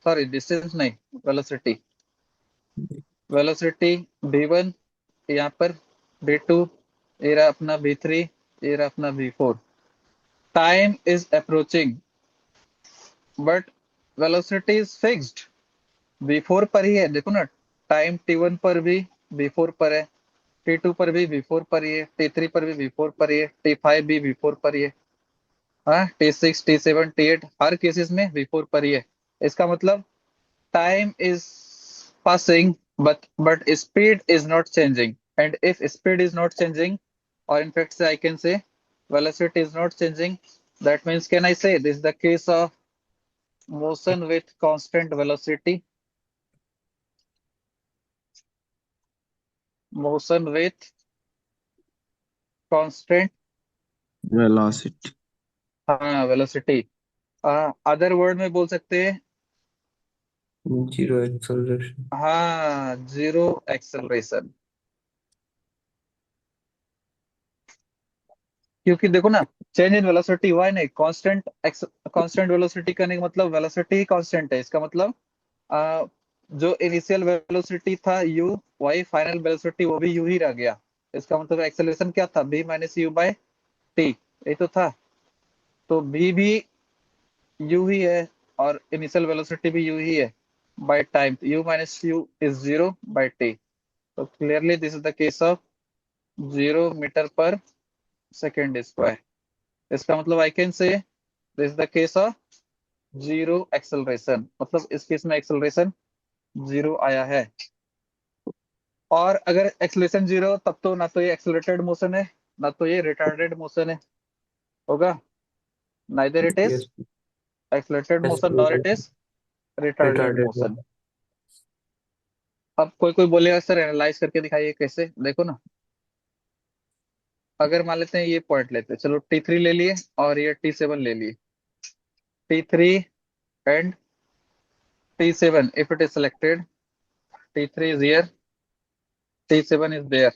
सॉरी डिस्टेंस नहीं, वेलोसिटी, वेलोसिटी v1, यहाँ पर v2, ये रहा अपना v3, ये रहा अपना v4। Time is approaching but velocity is fixed, v4 पर ही है, देखो ना, टाइम t1 पर भी v4 पर है, t2 पर भी v4 पर ही है, t3 पर भी v4 पर ही है, t5 भी v4 पर ही है, हाँ t6, t7, t8 हर केसेस में v4 पर ही है। इसका मतलब time is passing but speed is not changing, and if speed is not changing, or in fact say I can say velocity is not changing, that means can I say this is the case of motion with constant velocity? Motion with constant, velocity. हाँ velocity, other word में बोल सकते हैं 0 acceleration. हाँ zero acceleration. क्योंकि देखो ना, change in velocity हुआ है नहीं, कांस्टेंट कांस्टेंट वेलोसिटी करने का मतलब वेलोसिटी ही कांस्टेंट है, इसका मतलब आ, जो इनिशियल वेलोसिटी था u, वही फाइनल वेलोसिटी वो भी u ही रह गया। इसका मतलब एक्सेलरेशन क्या था? v minus U by T, ये तो था। तो v भी u ही है और इनिशियल वेलोसिटी भी u ही है by time, u minus U is zero by T. तो clearly this is the case of 0 meter per second square. इसका मतलब I can say this is the case of zero acceleration, मतलब इस case में acceleration zero आया है। और अगर एक्सेलरेशन जीरो, तब तो ना तो ये एक्सेलरेटेड मोशन है, ना तो ये रिटार्डेड मोशन है, होगा neither it is Yes, accelerated motion nor it acceleration. Is retarded Retarded motion. one. अब कोई कोई बोलेगा सर एनालाइज करके दिखाइए कैसे, देखो ना, अगर मान लेते हैं ये पॉइंट लेते हैं, चलो t3 ले लिए और ये t7 ले लिए, t3 and t7 if it is selected, t3 is here, t7 is there।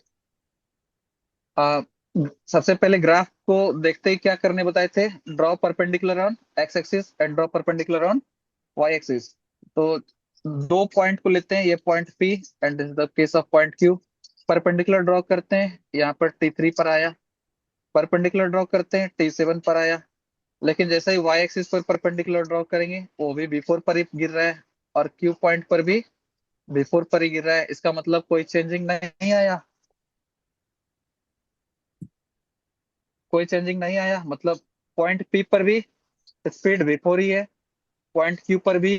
आ, सबसे पहले ग्राफ को देखते ही क्या करने बताए थे? Draw perpendicular on X axis and draw perpendicular on Y axis. तो दो पॉइंट को लेते हैं, ये point P and this is the case of point Q। Perpendicular draw करते हैं, यहाँ पर t3 पर आया, परपेंडिकुलर ड्रॉ करते हैं t7 पर आया। लेकिन जैसे ही वाई एक्सिस पर परपेंडिकुलर ड्रॉ करेंगे, वो भी B4 पर ही गिर रहा है और Q पॉइंट पर भी B4 पर ही गिर रहा है। इसका मतलब कोई चेंजिंग नहीं आया, कोई चेंजिंग नहीं आया, मतलब पॉइंट P पर भी स्पीड V4 ही है, पॉइंट Q पर भी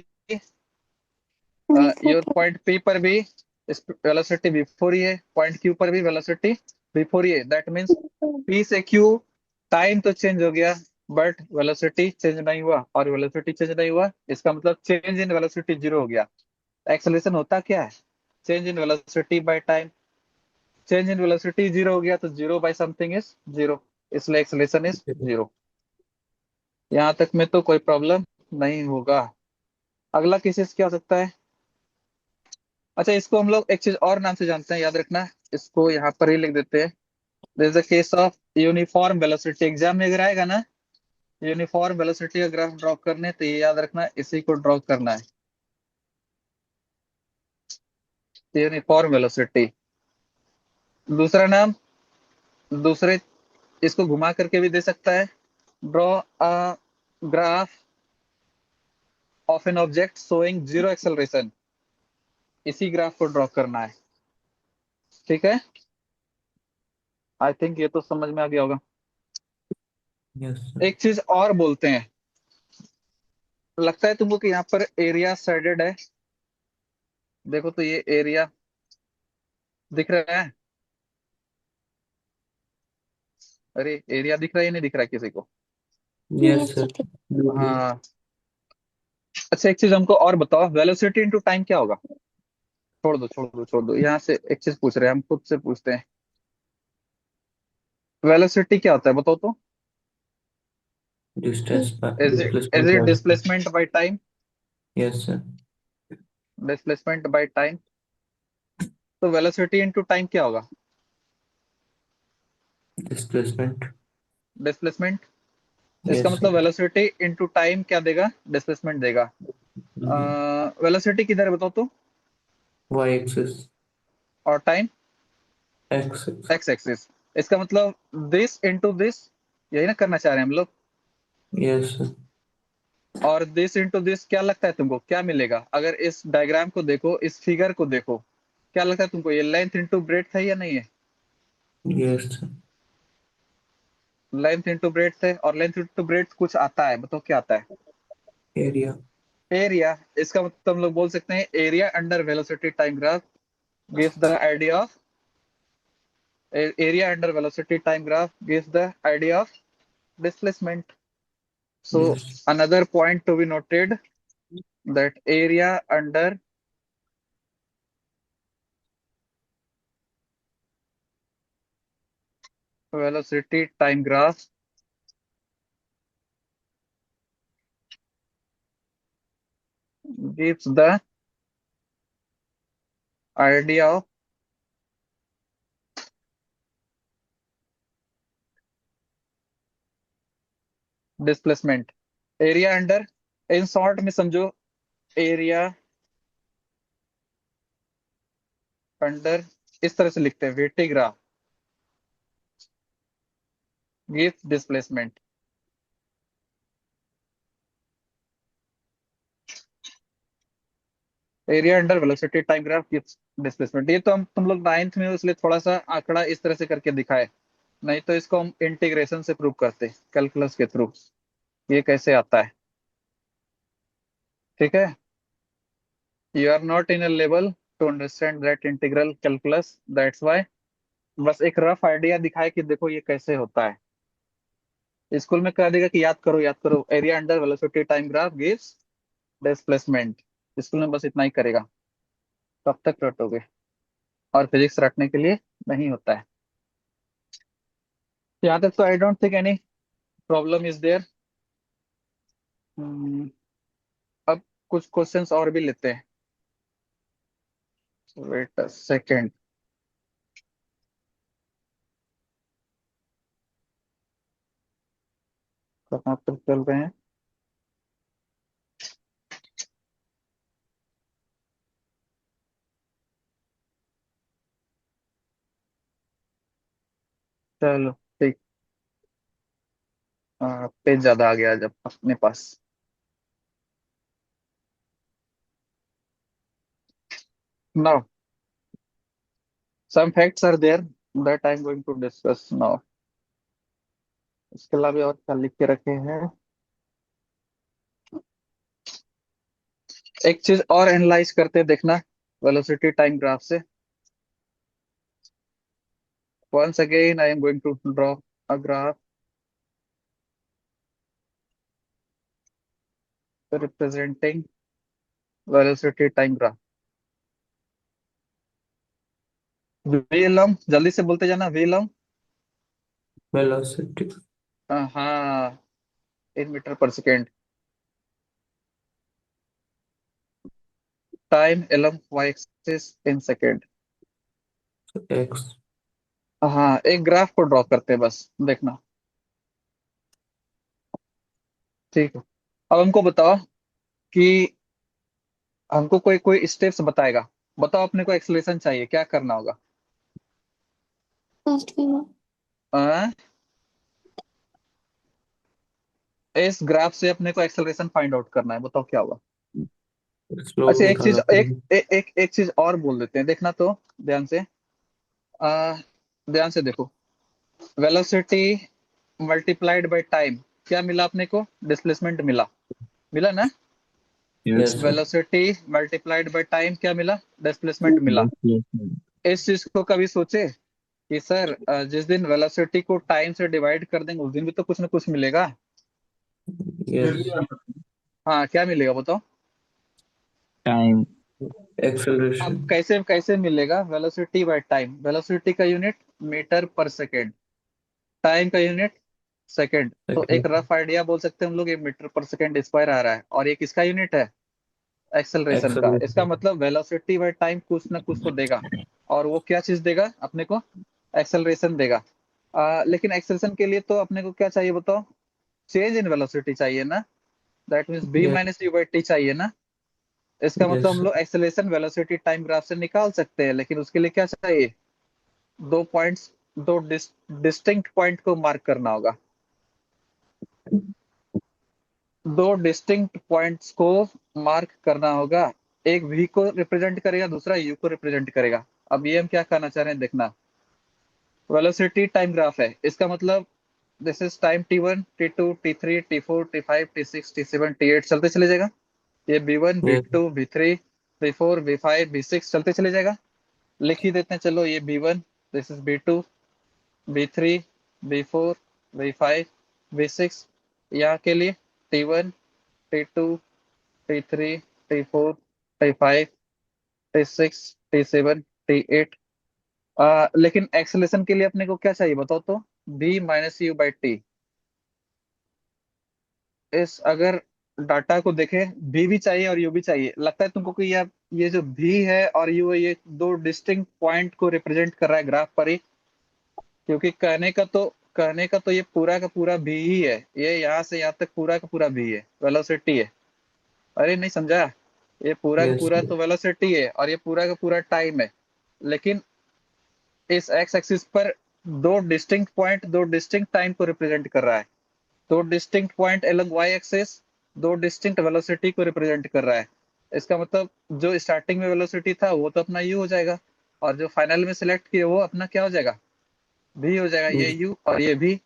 योर पॉइंट P पर भी वेलोसिटी V4 ही है, पॉइंट Q पर भी वेलोसिटी V4 ही है। दैट मींस P से Q टाइम तो चेंज हो गया बट वेलोसिटी चेंज नहीं हुआ, और वेलोसिटी चेंज नहीं हुआ इसका मतलब चेंज इन वेलोसिटी जीरो हो गया। एक्सेलरेशन होता क्या है? Change in velocity by time, change in velocity zero हो गया तो zero by something is zero, इसलिए एक्सेलरेशन इज जीरो। यहाँ तक में तो कोई प्रॉब्लम नहीं होगा। अगला केसेस क्या हो सकता है? अच्छा, इसको हम लोग एक चीज और नाम से जानते हैं, याद रखना, इसको यहाँ पर ही लिख देते हैं। This is the case of uniform velocity. Exam में अगर आएगा ना यूनिफॉर्म वेलोसिटी का ग्राफ ड्रॉ करने, तो ये याद रखना इसी को ड्रॉ करना है, यूनिफॉर्म वेलोसिटी। दूसरा नाम, दूसरे, इसको घुमा करके भी दे सकता है, draw a graph of an object showing zero acceleration, इसी ग्राफ को ड्रॉ करना है। ठीक है, आई थिंक ये तो समझ में आ गया होगा। Yes, sir. एक चीज और बोलते हैं, लगता है तुमको कि यहाँ पर एरिया शेडेड है? देखो तो ये एरिया दिख रहा है। अरे एरिया दिख रहा है या नहीं दिख रहा है किसी को? Yes sir, blue. हाँ। अच्छा एक चीज हमको और बताओ, वेलोसिटी इनटू टाइम क्या होगा? छोड़ दो छोड़ दो छोड़ दो, यहाँ से एक चीज पूछ रहे हैं, हम खुद से पूछते हैं। वेलोसिटी क्या होता है बताओ तो? Distance is displacement it by. Displacement by time? Yes sir. Displacement by time. तो वेलोसिटी इनटू टाइम क्या होगा? डिस्प्लेसमेंट। डिस्प्लेसमेंट। इसका यस मतलब सर। वेलोसिटी इनटू टाइम क्या देगा? डिस्प्लेसमेंट देगा। वेलोसिटी किधर है बताओ तो? Y axis. और time? X X. X axis. इसका मतलब दिस इनटू दिस, यही ना करना चाह रहे हैं हम लोग। Yes sir. और दिस इनटू दिस क्या लगता है तुमको क्या मिलेगा? अगर इस डायग्राम को देखो, इस फिगर को देखो, क्या लगता है तुमको, ये लेंथ इनटू ब्रेड्थ है या नहीं है? Yes sir. Length into breadth है, और लेंथ इनटू ब्रेड्थ कुछ आता है, बताओ क्या आता है? एरिया। एरिया। इसका मतलब हम लोग बोल सकते हैं area under velocity time graph gives the idea of area under velocity time graph gives the idea of displacement. So yes. another point to be noted, that area under velocity time graph gives the idea of displacement. area under, in short में समझो, area under इस तरह से लिखते हैं, VT graph gives displacement. Area under velocity time graph gives displacement। ये तो हम तुम लोग नाइन्थ में हो, इसलिए थोड़ा सा आंकड़ा इस तरह से करके दिखाए, नहीं तो इसको हम इंटीग्रेशन से प्रूव करते, कैलकुलस के थ्रू। ये कैसे आता है? ठीक है। You are not in a level to understand that integral calculus, that's why. बस एक रफ आइडिया दिखाए कि देखो ये कैसे होता है। स्कूल में कह देगा कि याद करो, area under velocity time graph gives displacement. School में बस इतना ही करेगा, कब तक रटोगे? और फिजिक्स रटने के लिए नहीं होता है। यहाँ तक तो I don't think any problem is there. अब कुछ क्वेश्चंस और भी लेते हैं। Wait a second. कहाँ पर चल रहे हैं? चलो ठीक। पेज ज्यादा आ गया जब अपने पास। Now some facts are there that I'm going to discuss now. इसके अलावा और क्या लिख के रखे हैं? एक चीज और एनालाइज करते देखना वेलोसिटी टाइम ग्राफ से। once again I am going to draw a graph representing velocity time graph। VLM जल्दी से बोलते जाना, VLM। वेलोसिटी। हाँ, इन meter per second. Time LM y axis in second. X. हाँ, एक ग्राफ को ड्रॉ करते हैं बस, देखना। ठीक है। अब हमको बताओ कि हमको कोई कोई स्टेप्स बताएगा। बताओ अपने को एक्सेलरेशन चाहिए, क्या करना होगा? हाँ? इस ग्राफ से अपने को एक्सेलरेशन फाइंड आउट करना है, बताओ क्या होगा? स्लोप अच्छा एक चीज, निकालना पड़ेगा। एक चीज और बोल देते हैं, देखना तो ध्यान से। आ, ध्यान से देखो, वेलोसिटी मल्टीप्लाइड बाय टाइम क्या मिला अपने को? डिस्प्लेसमेंट मिला, मिला ना? Yes, sir. Velocity multiplied by time क्या मिला? डिस्प्लेसमेंट मिला। Displacement. इस चीज को कभी सोचे कि सर जिस दिन वेलोसिटी को टाइम से डिवाइड कर देंगे उस दिन भी तो कुछ ना कुछ मिलेगा। Yes. हाँ, क्या मिलेगा बताओ? Time. अब Acceleration. कैसे कैसे मिलेगा? Velocity by time. वेलोसिटी का unit metre per second, time का यूनिट सेकेंड। तो एक Second. रफ आइडिया बोल सकते हैं हम लोग, ये मीटर पर सेकेंड स्क्वायर आ रहा है, और ये किसका यूनिट है? एक्सेलरेशन का। इसका Acceleration. मतलब वेलोसिटी बाय टाइम कुछ ना कुछ तो देगा, और वो क्या चीज देगा अपने को? एक्सेलरेशन देगा। लेकिन एक्सेलरेशन के लिए तो अपने को क्या चाहिए बताओ? चेंज इन वेलोसिटी चाहिए ना, that means B Yes. Minus U by T चाहिए ना। इसका मतलब Yes, हम sir. लोग एक्सेलरेशन वेलोसिटी टाइम ग्राफ से निकाल सकते हैं, लेकिन उसके लिए क्या चाहिए? दो पॉइंट्स, दो डिस्टिंक्ट पॉइंट को मार्क करना होगा। दो डिस्टिंक्ट पॉइंट्स को मार्क करना होगा। एक v को रिप्रेजेंट करेगा, दूसरा u को रिप्रेजेंट करेगा। अब ये हम क्या कहना चाह रहे हैं देखना। वेलोसिटी टाइम ग्राफ है, इसका मतलब this is time t1 t2 t3 t4 t5 t6 t7 t8 चलते चले जाएगा। ये b1 Yes. b2 b3 b4 b5 b6 चलते चले जाएगा। लिख ही देते हैं चलो, ये b1, this is b2 b3 b4 b5 b6। यहाँ के लिए t1 t2 t3 t4 t5 t6 t7 t8। लेकिन एक्सेलेरेशन के लिए अपने को क्या चाहिए बताओ तो? b minus U by T. इस अगर डाटा को देखें, v भी चाहिए और u भी चाहिए। लगता है तुमको कि यार ये जो v है और u है, ये दो डिस्टिंक्ट पॉइंट को रिप्रेजेंट कर रहा है ग्राफ पर ही। क्योंकि कहने का तो ये पूरा का पूरा v ही है, ये यहाँ से यहाँ तक पूरा का पूरा v है, वेलोसिटी है। अरे नहीं समझा? ये पूरा का Yes, पूरा sir. तो वेलोसिटी है और ये पूरा का पूरा टाइम है। लेकिन इस एक्स एक्सिस पर दो डिस्टिंक्ट पॉइंट दो डिस्टिंक्ट टाइम को रिप्रेजेंट कर रहा है। दो डिस्टिंक्ट पॉइंट अलग वाई एक्सिस दो डिस्टिंक्ट वेलोसिटी को रिप्रेजेंट कर रहा है। इसका मतलब जो स्टार्टिंग में वेलोसिटी था वो तो अपना u हो जाएगा, और जो फाइनल में सिलेक्ट किया वो अपना क्या हो जाएगा? v हो जाएगा। ये u और ये v।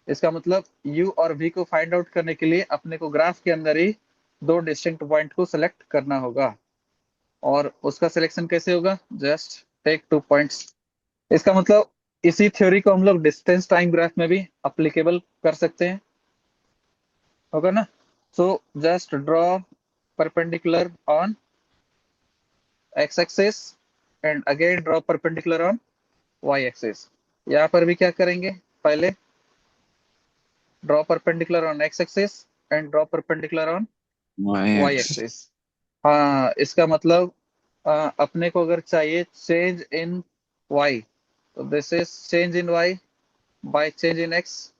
इसका मतलब u और v को फाइंड आउट करने के लिए अपने को ग्राफ के अंदर ही दो डिस्टिंक्ट पॉइंट को सिलेक्ट करना होगा। और उसका सिलेक्शन कैसे होगा? Just take 2 points. इसका मतलब इसी थ्योरी को हम लोग डिस्टेंस टाइम ग्राफ में भी अप्लीकेबल कर सकते हैं, होगा ना? So just draw perpendicular on X axis and again draw perpendicular on Y axis. यहाँ पर भी क्या करेंगे? पहले draw perpendicular on X axis and draw perpendicular on Y Y-axis. Axis. हाँ, इसका मतलब अपने को अगर चाहिए चेंज इन वाई, तो this is change in Y by change in X.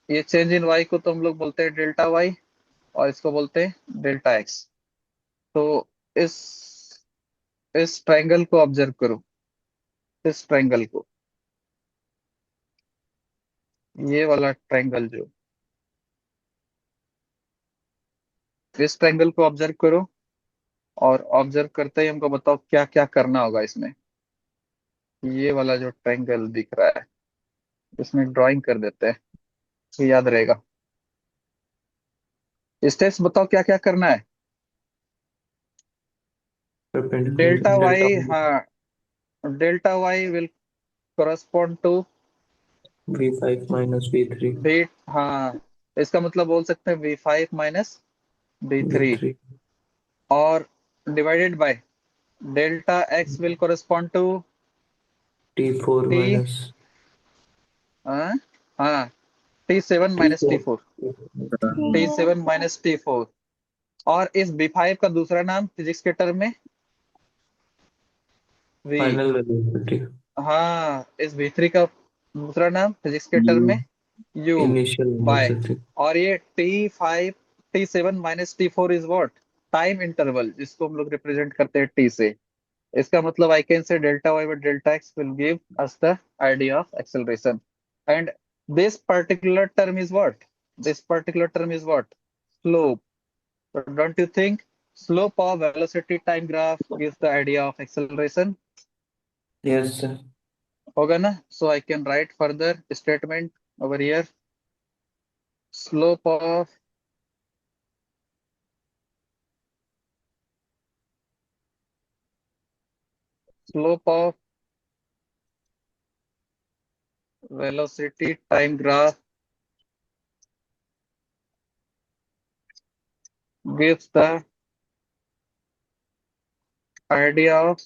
ये चेंज इन वाई को तो हम लोग बोलते हैं डेल्टा वाई, और इसको बोलते हैं डेल्टा एक्स। तो इस इस ट्रायंगल को ऑब्जर्व करो, इस ट्रायंगल को, ये वाला ट्रायंगल जो, इस ट्रायंगल को ऑब्जर्व करो। और ऑब्जर्व करते ही हमको बताओ क्या क्या करना होगा इसमें। ये वाला जो ट्रायंगल दिख रहा है, इसमें ड्राइंग कर देते हैं तो याद रहेगा। स्टेप्स बताओ क्या क्या करना है। Perpendicular. डेल्टा Delta वाई, हाँ, delta Y will correspond to V5 minus V3. B. हाँ, इसका मतलब बोल सकते हैं v5 माइनस b3, V3. और divided by delta X will correspond to T4 T. minus हाँ, हाँ, t7 minus T4. t4, t7 minus t4। और इस b5 का दूसरा नाम फिजिक्स के टर्म में v। Final velocity. हाँ, इस v3 का दूसरा नाम फिजिक्स के टर्म में U. u Initial by. velocity. और ये t5 t7 minus t4 is what? Time interval, जिसको हम लोग रिप्रेजेंट करते हैं t से। इसका मतलब I can say delta Y by delta X will give us the idea of acceleration. And this particular term is what? This particular term is what? Slope. So don't you think slope of velocity time graph gives the idea of acceleration? Yes, sir. होगा ना? So I can write further statement over here. Slope of slope of velocity time graph gives the idea of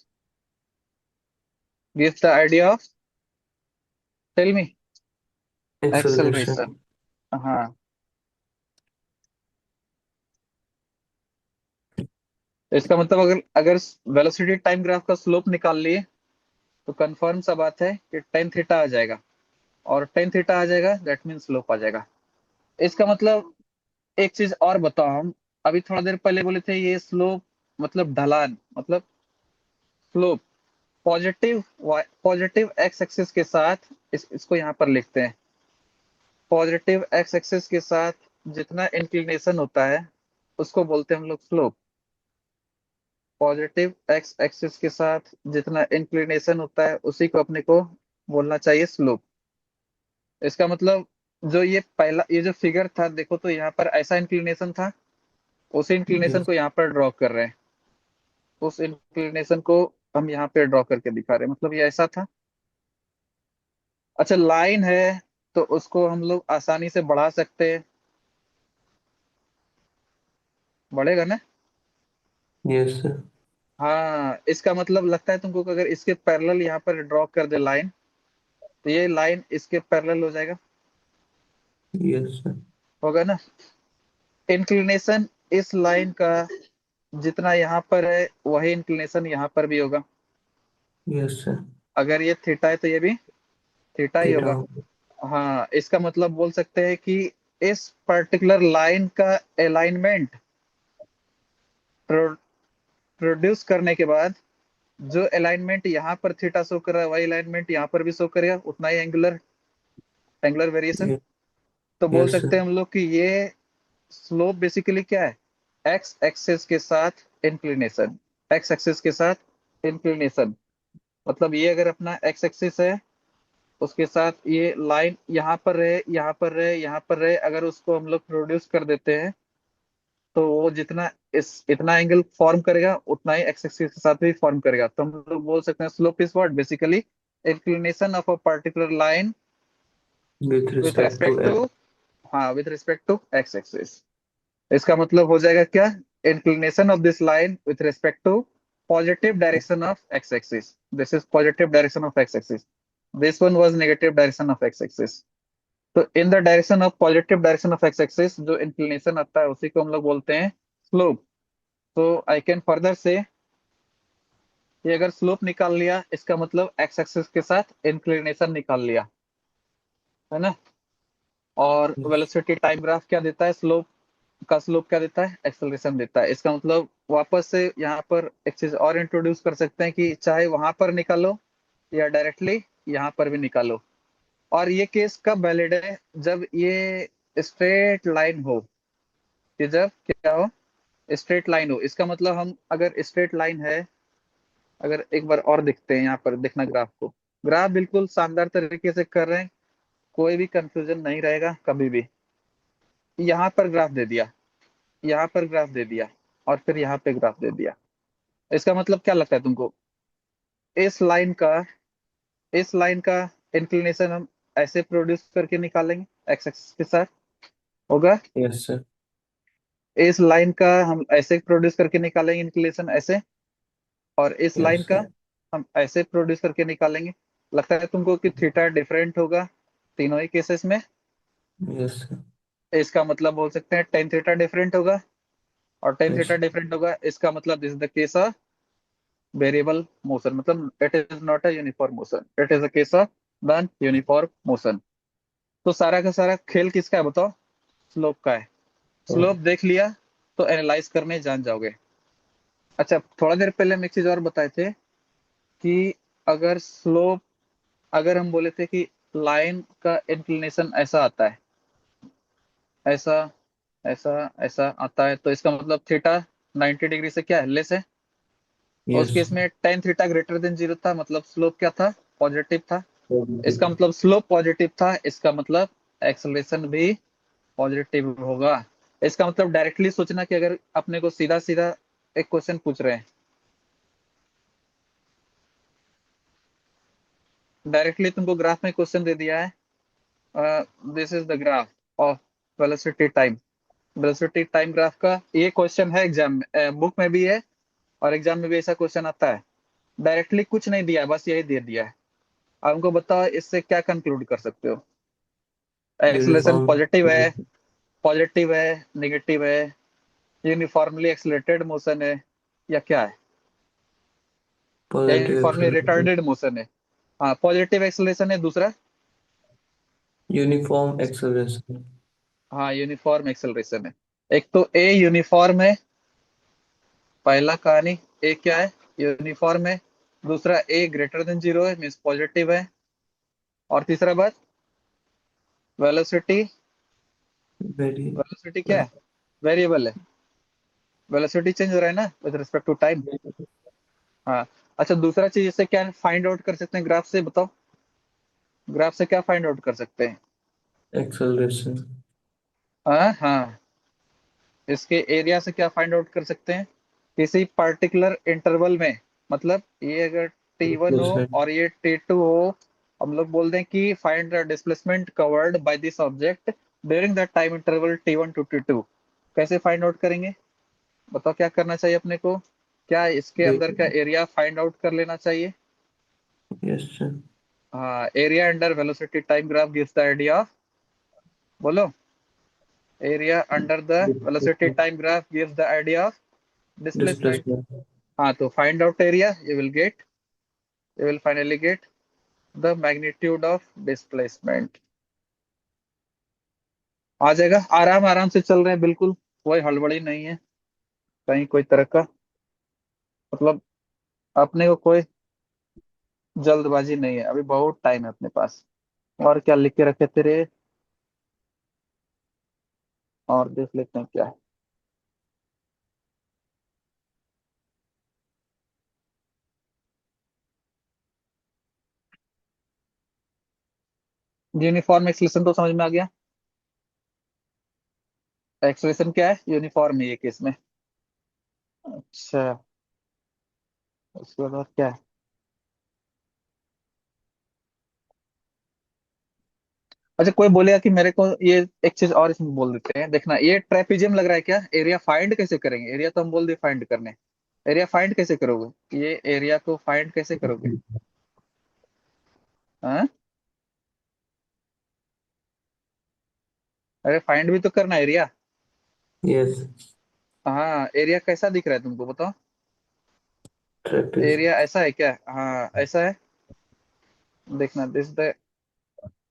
tell me Acceleration. acceleration. हाँ, तो इसका मतलब अगर अगर velocity time graph का slope निकाल लिए तो कंफर्म सा बात है कि टेन थीटा आ जाएगा, और टेन थीटा आ जाएगा दैट मीन स्लोप आ जाएगा। इसका मतलब एक चीज और बताओ, हम अभी थोड़ा देर पहले बोले थे ये स्लोप मतलब ढलान, मतलब slope positive positive x axis के साथ इसको यहाँ पर लिखते हैं। पॉजिटिव एक्स एक्सिस के साथ जितना इंक्लिनेशन होता है उसको बोलते हैं हम लोग स्लोप। पॉजिटिव एक्स एक्सिस के साथ जितना इंक्लिनेशन होता है उसी को अपने को बोलना चाहिए स्लोप। इसका मतलब जो ये पहला ये जो फिगर था देखो, तो यहाँ पर ऐसा इंक्लिनेशन था, उसी इंक्लिनेशन Yes. को यहाँ पर ड्रॉ कर रहे हैं, उस इंक्लिनेशन को हम यहाँ पे ड्रॉ करके दिखा रहे हैं, मतलब ये ऐसा था। अच्छा, लाइन है तो उसको हम लोग आसानी से बढ़ा सकते हैं, बढ़ेगा ना। Yes, sir. हाँ, इसका मतलब लगता है तुमको कि अगर इसके पैरेलल यहाँ पर ड्रॉ कर दे लाइन, तो ये लाइन इसके पैरेलल हो जाएगा, Yes, sir. होगा ना। इंक्लिनेशन इस लाइन का जितना यहाँ पर है वही इंक्लिनेशन यहाँ पर भी होगा। Yes, sir. अगर ये थीटा है तो ये भी थीटा ही Theta. होगा। हाँ, इसका मतलब बोल सकते हैं कि इस पर्टिकुलर लाइन का अलाइनमेंट प्रोड्यूस करने के बाद जो अलाइनमेंट यहाँ पर थीटा शो कर रहा है वही अलाइनमेंट यहाँ पर भी शो करेगा, उतना ही एंगुलर एंगुलर वेरिएशन। Yes, तो बोल yes, सकते sir. हैं हम लोग कि ये स्लोप बेसिकली क्या है, एक्स एक्सिस के साथ इंक्लिनेशन, एक्स एक्सिस के साथ इंक्लिनेशन। मतलब ये अगर अपना एक्स एक्सिस है उसके साथ ये लाइन यहाँ पर रहे, यहाँ पर रहे, यहाँ पर रहे, अगर उसको हम लोग प्रोड्यूस कर देते हैं तो वो जितना इस इतना एंगल फॉर्म करेगा उतना ही एक्स एक्सिस के साथ भी फॉर्म करेगा। तो हम लोग बोल सकते हैं slope is what, basically inclination of a particular line With with respect to respect X. To, हाँ, with respect to X axis. इसका मतलब हो जाएगा क्या, inclination of this line with respect to positive direction of X axis, this is positive direction of X axis, this one was negative direction of X axis. तो in the direction of positive direction of X axis जो inclination आता है उसी को हम लोग बोलते हैं स्लोप। तो आई कैन फर्दर से ये अगर स्लोप निकाल लिया इसका मतलब एक्स एक्सिस के साथ इंक्लिनेशन निकाल लिया, है ना। और Yes. वेलोसिटी टाइम ग्राफ क्या देता है, स्लोप का स्लोप क्या देता है, एक्सेलरेशन देता है। इसका मतलब वापस से यहाँ पर एक चीज और इंट्रोड्यूस कर सकते हैं कि चाहे वहां पर निकालो या डायरेक्टली यहाँ पर भी निकालो। और ये केस कब वैलिड है, जब ये स्ट्रेट लाइन हो, कि जब क्या हो, स्ट्रेट लाइन हो। इसका मतलब हम अगर स्ट्रेट लाइन है, अगर एक बार और दिखते हैं यहाँ पर, देखना ग्राफ को, ग्राफ बिल्कुल शानदार तरीके से कर रहे हैं, कोई भी कंफ्यूजन नहीं रहेगा कभी भी। यहाँ पर ग्राफ दे दिया, यहाँ पर ग्राफ दे दिया, और फिर यहाँ पे ग्राफ दे दिया। इसका मतलब क्या लगता है तुमको, इस लाइन का इस लाइन का इंक्लिनेशन हम ऐसे प्रोड्यूस करके निकालेंगे एक्स एक्सिस के साथ, होगा। Yes, sir. इस लाइन का हम ऐसे प्रोड्यूस करके निकालेंगे इंक्लिनेशन ऐसे, और इस लाइन Yes, का sir. हम ऐसे प्रोड्यूस करके निकालेंगे। लगता है तुमको कि थीटा डिफरेंट होगा तीनों ही केसेस में। Yes, sir. इसका मतलब बोल सकते हैं टेन थीटा डिफरेंट होगा, और टेन Yes. थीटा डिफरेंट होगा, इसका मतलब this is the case of variable motion, मतलब it is not a uniform motion, it is a case of non uniform motion. तो सारा का सारा खेल किसका है बताओ, स्लोप का है। स्लोप Oh, देख लिया तो एनालाइज करने जान जाओगे। अच्छा, थोड़ा देर पहले हम एक चीज और बताए थे कि अगर स्लोप, अगर हम बोले थे कि लाइन का इंक्लिनेशन ऐसा आता है, ऐसा ऐसा ऐसा आता है, तो इसका मतलब थीटा 90 डिग्री से क्या है, लेस है। उस yes. केस में tan theta greater than zero था, मतलब स्लोप क्या था, पॉजिटिव था। इसका Positive. मतलब स्लोप पॉजिटिव था, इसका मतलब एक्सेलरेशन भी पॉजिटिव होगा। इसका मतलब डायरेक्टली सोचना कि अगर अपने को सीधा सीधा एक क्वेश्चन पूछ रहे हैं, डायरेक्टली तुमको ग्राफ में क्वेश्चन दे दिया है, this is the graph of velocity time. Velocity time graph का ये क्वेश्चन है एग्जाम में, बुक में भी है और एग्जाम में भी ऐसा क्वेश्चन आता है। डायरेक्टली कुछ नहीं दिया है, बस यही दे दिया है। अब हमको बताओ इससे क्या कंक्लूड कर सकते हो। एक्सेलरेशन यूनिफॉर्म पॉजिटिव है, नेगेटिव है, यूनिफॉर्मली एक्सेलरेटेड मोशन है, या क्या है, या positive uniformly acceleration retarded motion है। हाँ, पॉजिटिव एक्सेलरेशन है। दूसरा, यूनिफॉर्म एक्सेलरेशन हाँ, यूनिफॉर्म एक्सेलरेशन है। एक तो ए यूनिफॉर्म है, पहला कहानी। ए क्या है? यूनिफॉर्म है। दूसरा, ए ग्रेटर देन जीरो है, मीन्स पॉजिटिव है। और तीसरा बात, वेलोसिटी। वेरी वेलोसिटी क्या है? वेरिएबल है। वेलोसिटी चेंज हो रहा है ना विद रिस्पेक्ट टू टाइम। हाँ। अच्छा, दूसरा चीज इससे क्या फाइंड आउट कर सकते हैं ग्राफ से, बताओ। ग्राफ से क्या फाइंड आउट कर सकते हैं? एक्सेलरेशन हाँ हाँ, इसके एरिया से क्या फाइंड आउट कर सकते हैं? किसी पर्टिकुलर इंटरवल में, मतलब ये अगर T1 हो डिस्प्लेसमेंट और ये T2 हो, हम लोग बोल दें कि find the displacement covered by this object during the time interval T1 to T2। कैसे फाइंड आउट करेंगे? बताओ क्या करना चाहिए अपने को। क्या इसके अंदर का एरिया फाइंड आउट कर लेना चाहिए? यस सर हाँ, area under velocity time graph gives the idea of, बोलो। Area under the velocity time graph gives the idea of displacement. Displacement हाँ, तो find out area, you will finally get the magnitude of displacement। आ जाएगा। आराम आराम से चल रहे हैं, बिल्कुल कोई हड़बड़ी नहीं है कहीं कोई तरह का, मतलब अपने को कोई जल्दबाजी नहीं है, अभी बहुत टाइम है अपने पास। और क्या लिख के रखे तेरे, और देख लेते हैं क्या है। यूनिफॉर्म एक्सलेशन तो समझ में आ गया। एक्सलेशन क्या है? यूनिफॉर्म है ये केस में। अच्छा, उसके बाद और क्या है? अच्छा, कोई बोलेगा कि मेरे को ये एक चीज और इसमें बोल देते हैं, देखना ये ट्रेपिजियम लग रहा है क्या? एरिया फाइंड कैसे करेंगे? एरिया तो हम बोल दे फाइंड करने। एरिया फाइंड कैसे करोगे? ये एरिया को फाइंड कैसे करोगे? हाँ, अरे फाइंड भी तो करना है एरिया। यस हाँ, एरिया कैसा दिख रहा है तुमको, बताओ। ट्रेपेज एरिया ऐसा है क्या? हाँ, ऐसा है। देखना,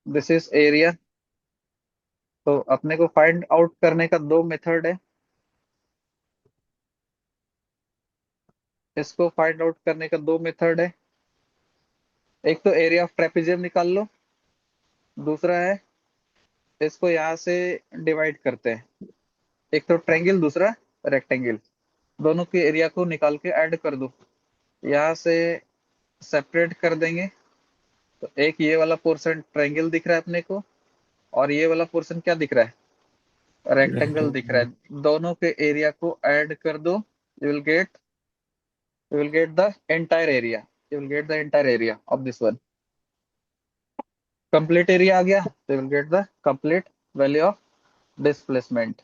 दिस इज एरिया। तो अपने को फाइंड आउट करने का दो मेथड है। इसको फाइंड आउट करने का दो मेथड है। एक तो एरिया ऑफ ट्रेपेजियम निकाल लो। दूसरा है, इसको यहाँ से डिवाइड करते हैं। एक तो ट्रायंगल, दूसरा रेक्टेंगल। दोनों के एरिया को निकाल के ऐड कर दो। यहाँ से सेपरेट कर देंगे। तो एक ये वाला पोर्शन ट्रायंगल दिख रहा है अपने को, और ये वाला पोर्शन क्या दिख रहा है? रेक्टेंगल दिख रहा रेक्टेंगल है। दोनों के एरिया को ऐड कर दो। You will get you will get the entire area. You will get the entire area of this one. Complete area आ गया, तो you will get the complete value of displacement.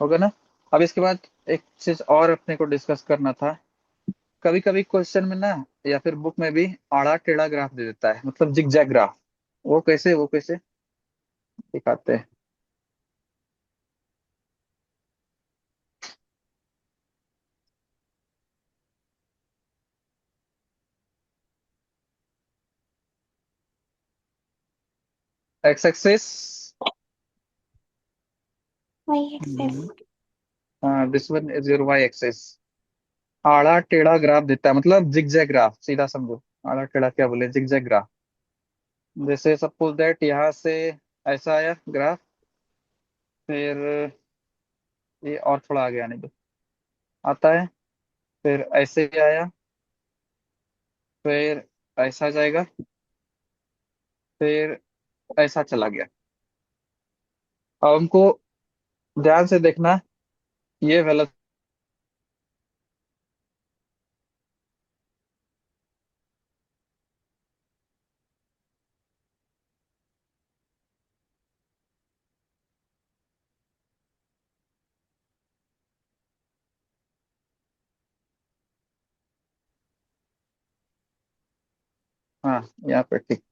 होगा ना? अब इसके बाद एक चीज और अपने को डिस्कस करना था। कभी कभी क्वेश्चन में ना, या फिर बुक में भी आड़ा टेढ़ा ग्राफ दे देता है, मतलब जिगजैग ग्राफ। वो कैसे दिखाते हैं? एक्स एक्सिस, y-axis हाँ, this one is your Y axis. आड़ा टेढ़ा ग्राफ देता है, मतलब जिगजैग ग्राफ, सीधा समझो। आड़ा टेढ़ा क्या बोले? Zigzag graph. जैसे सपोज दैट यहाँ से ऐसा आया ग्राफ, फिर ये और थोड़ा आगे आने दो, आता है, फिर ऐसे ही आया, फिर ऐसा जाएगा, फिर ऐसा चला गया। अब हमको ध्यान से देखना, ये हाँ, यहाँ पे ठीक,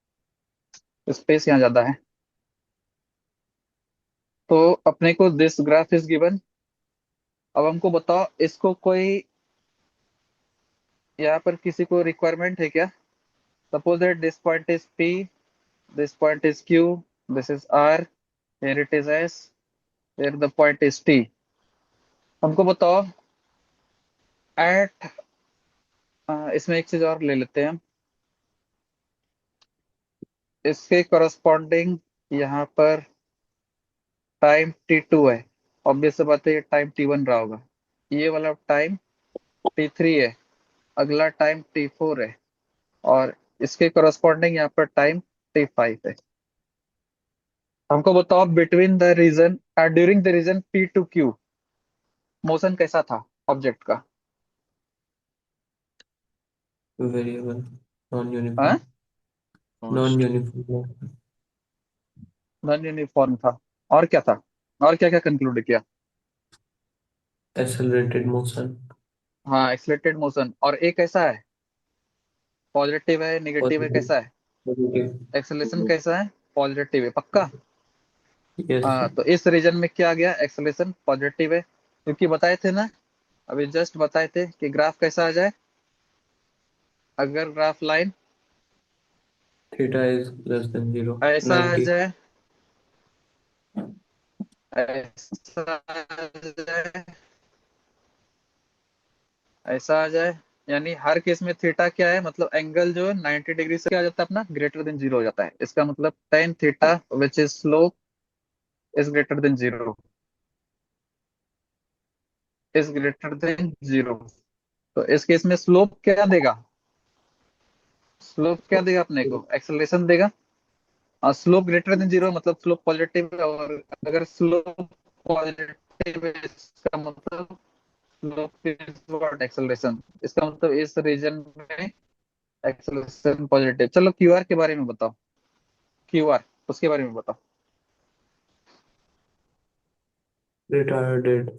स्पेस यहाँ ज्यादा है। तो अपने को दिस ग्राफ इज गिवन। अब हमको बताओ, इसको कोई यहाँ पर किसी को रिक्वायरमेंट है क्या? Suppose that this point is P, this point is Q, this is R, here it is s, here the point is t। हमको बताओ एट, इसमें एक चीज और ले लेते हैं हम, इसके करस्पॉन्डिंग यहाँ पर टाइम t2 है। ऑब्वियस सी बात है ये टाइम t1 रहा होगा, ये वाला टाइम t3 है, अगला टाइम t4 है, और इसके करस्पॉन्डिंग यहाँ पर टाइम t5 है। हमको बताओ between the region, during the region p to q motion कैसा था ऑब्जेक्ट का? वेरिएबल, नॉन हाँ, uniform, non uniform, non uniform था। और क्या था? और क्या क्या कंक्लूड किया? एक्सेलरेटेड मोशन, हाँ, एक्सलेटेड मोशन। और एक कैसा है? पॉजिटिव है, नेगेटिव है, पॉजिटिव, कैसा है? पॉजिटिव, एक्सेलेरेशन कैसा है? पॉजिटिव है, पक्का? यस हाँ, तो इस रीजन में क्या आ गया? एक्सेलेरेशन पॉजिटिव है, क्योंकि बताए थे ना, अभी जस्ट बताए थे कि ग्राफ कैसा आ जाए, अगर graph line theta is less than zero, ऐसा आ 90, जाए, ऐसा आ जाए, ऐसा आ जाए, यानी हर केस में थीटा क्या है, मतलब एंगल जो है 90 डिग्री से क्या आ जाता है अपना, ग्रेटर देन जीरो हो जाता है। इसका मतलब tan theta which is slope is greater than zero, is greater than zero. तो इस केस में स्लोप क्या देगा? स्लोप क्या देगा अपने को? एक्सेलरेशन देगा। और स्लोप ग्रेटर देन जीरो मतलब स्लोप पॉजिटिव है, और अगर स्लोप पॉजिटिव है इसका मतलब स्लोप इज व्हाट, एक्सेलरेशन। इसका मतलब इस रीजन में एक्सेलरेशन पॉजिटिव। चलो क्यूआर के बारे में बताओ, क्यूआर उसके बारे में बताओ। रिटार्डेड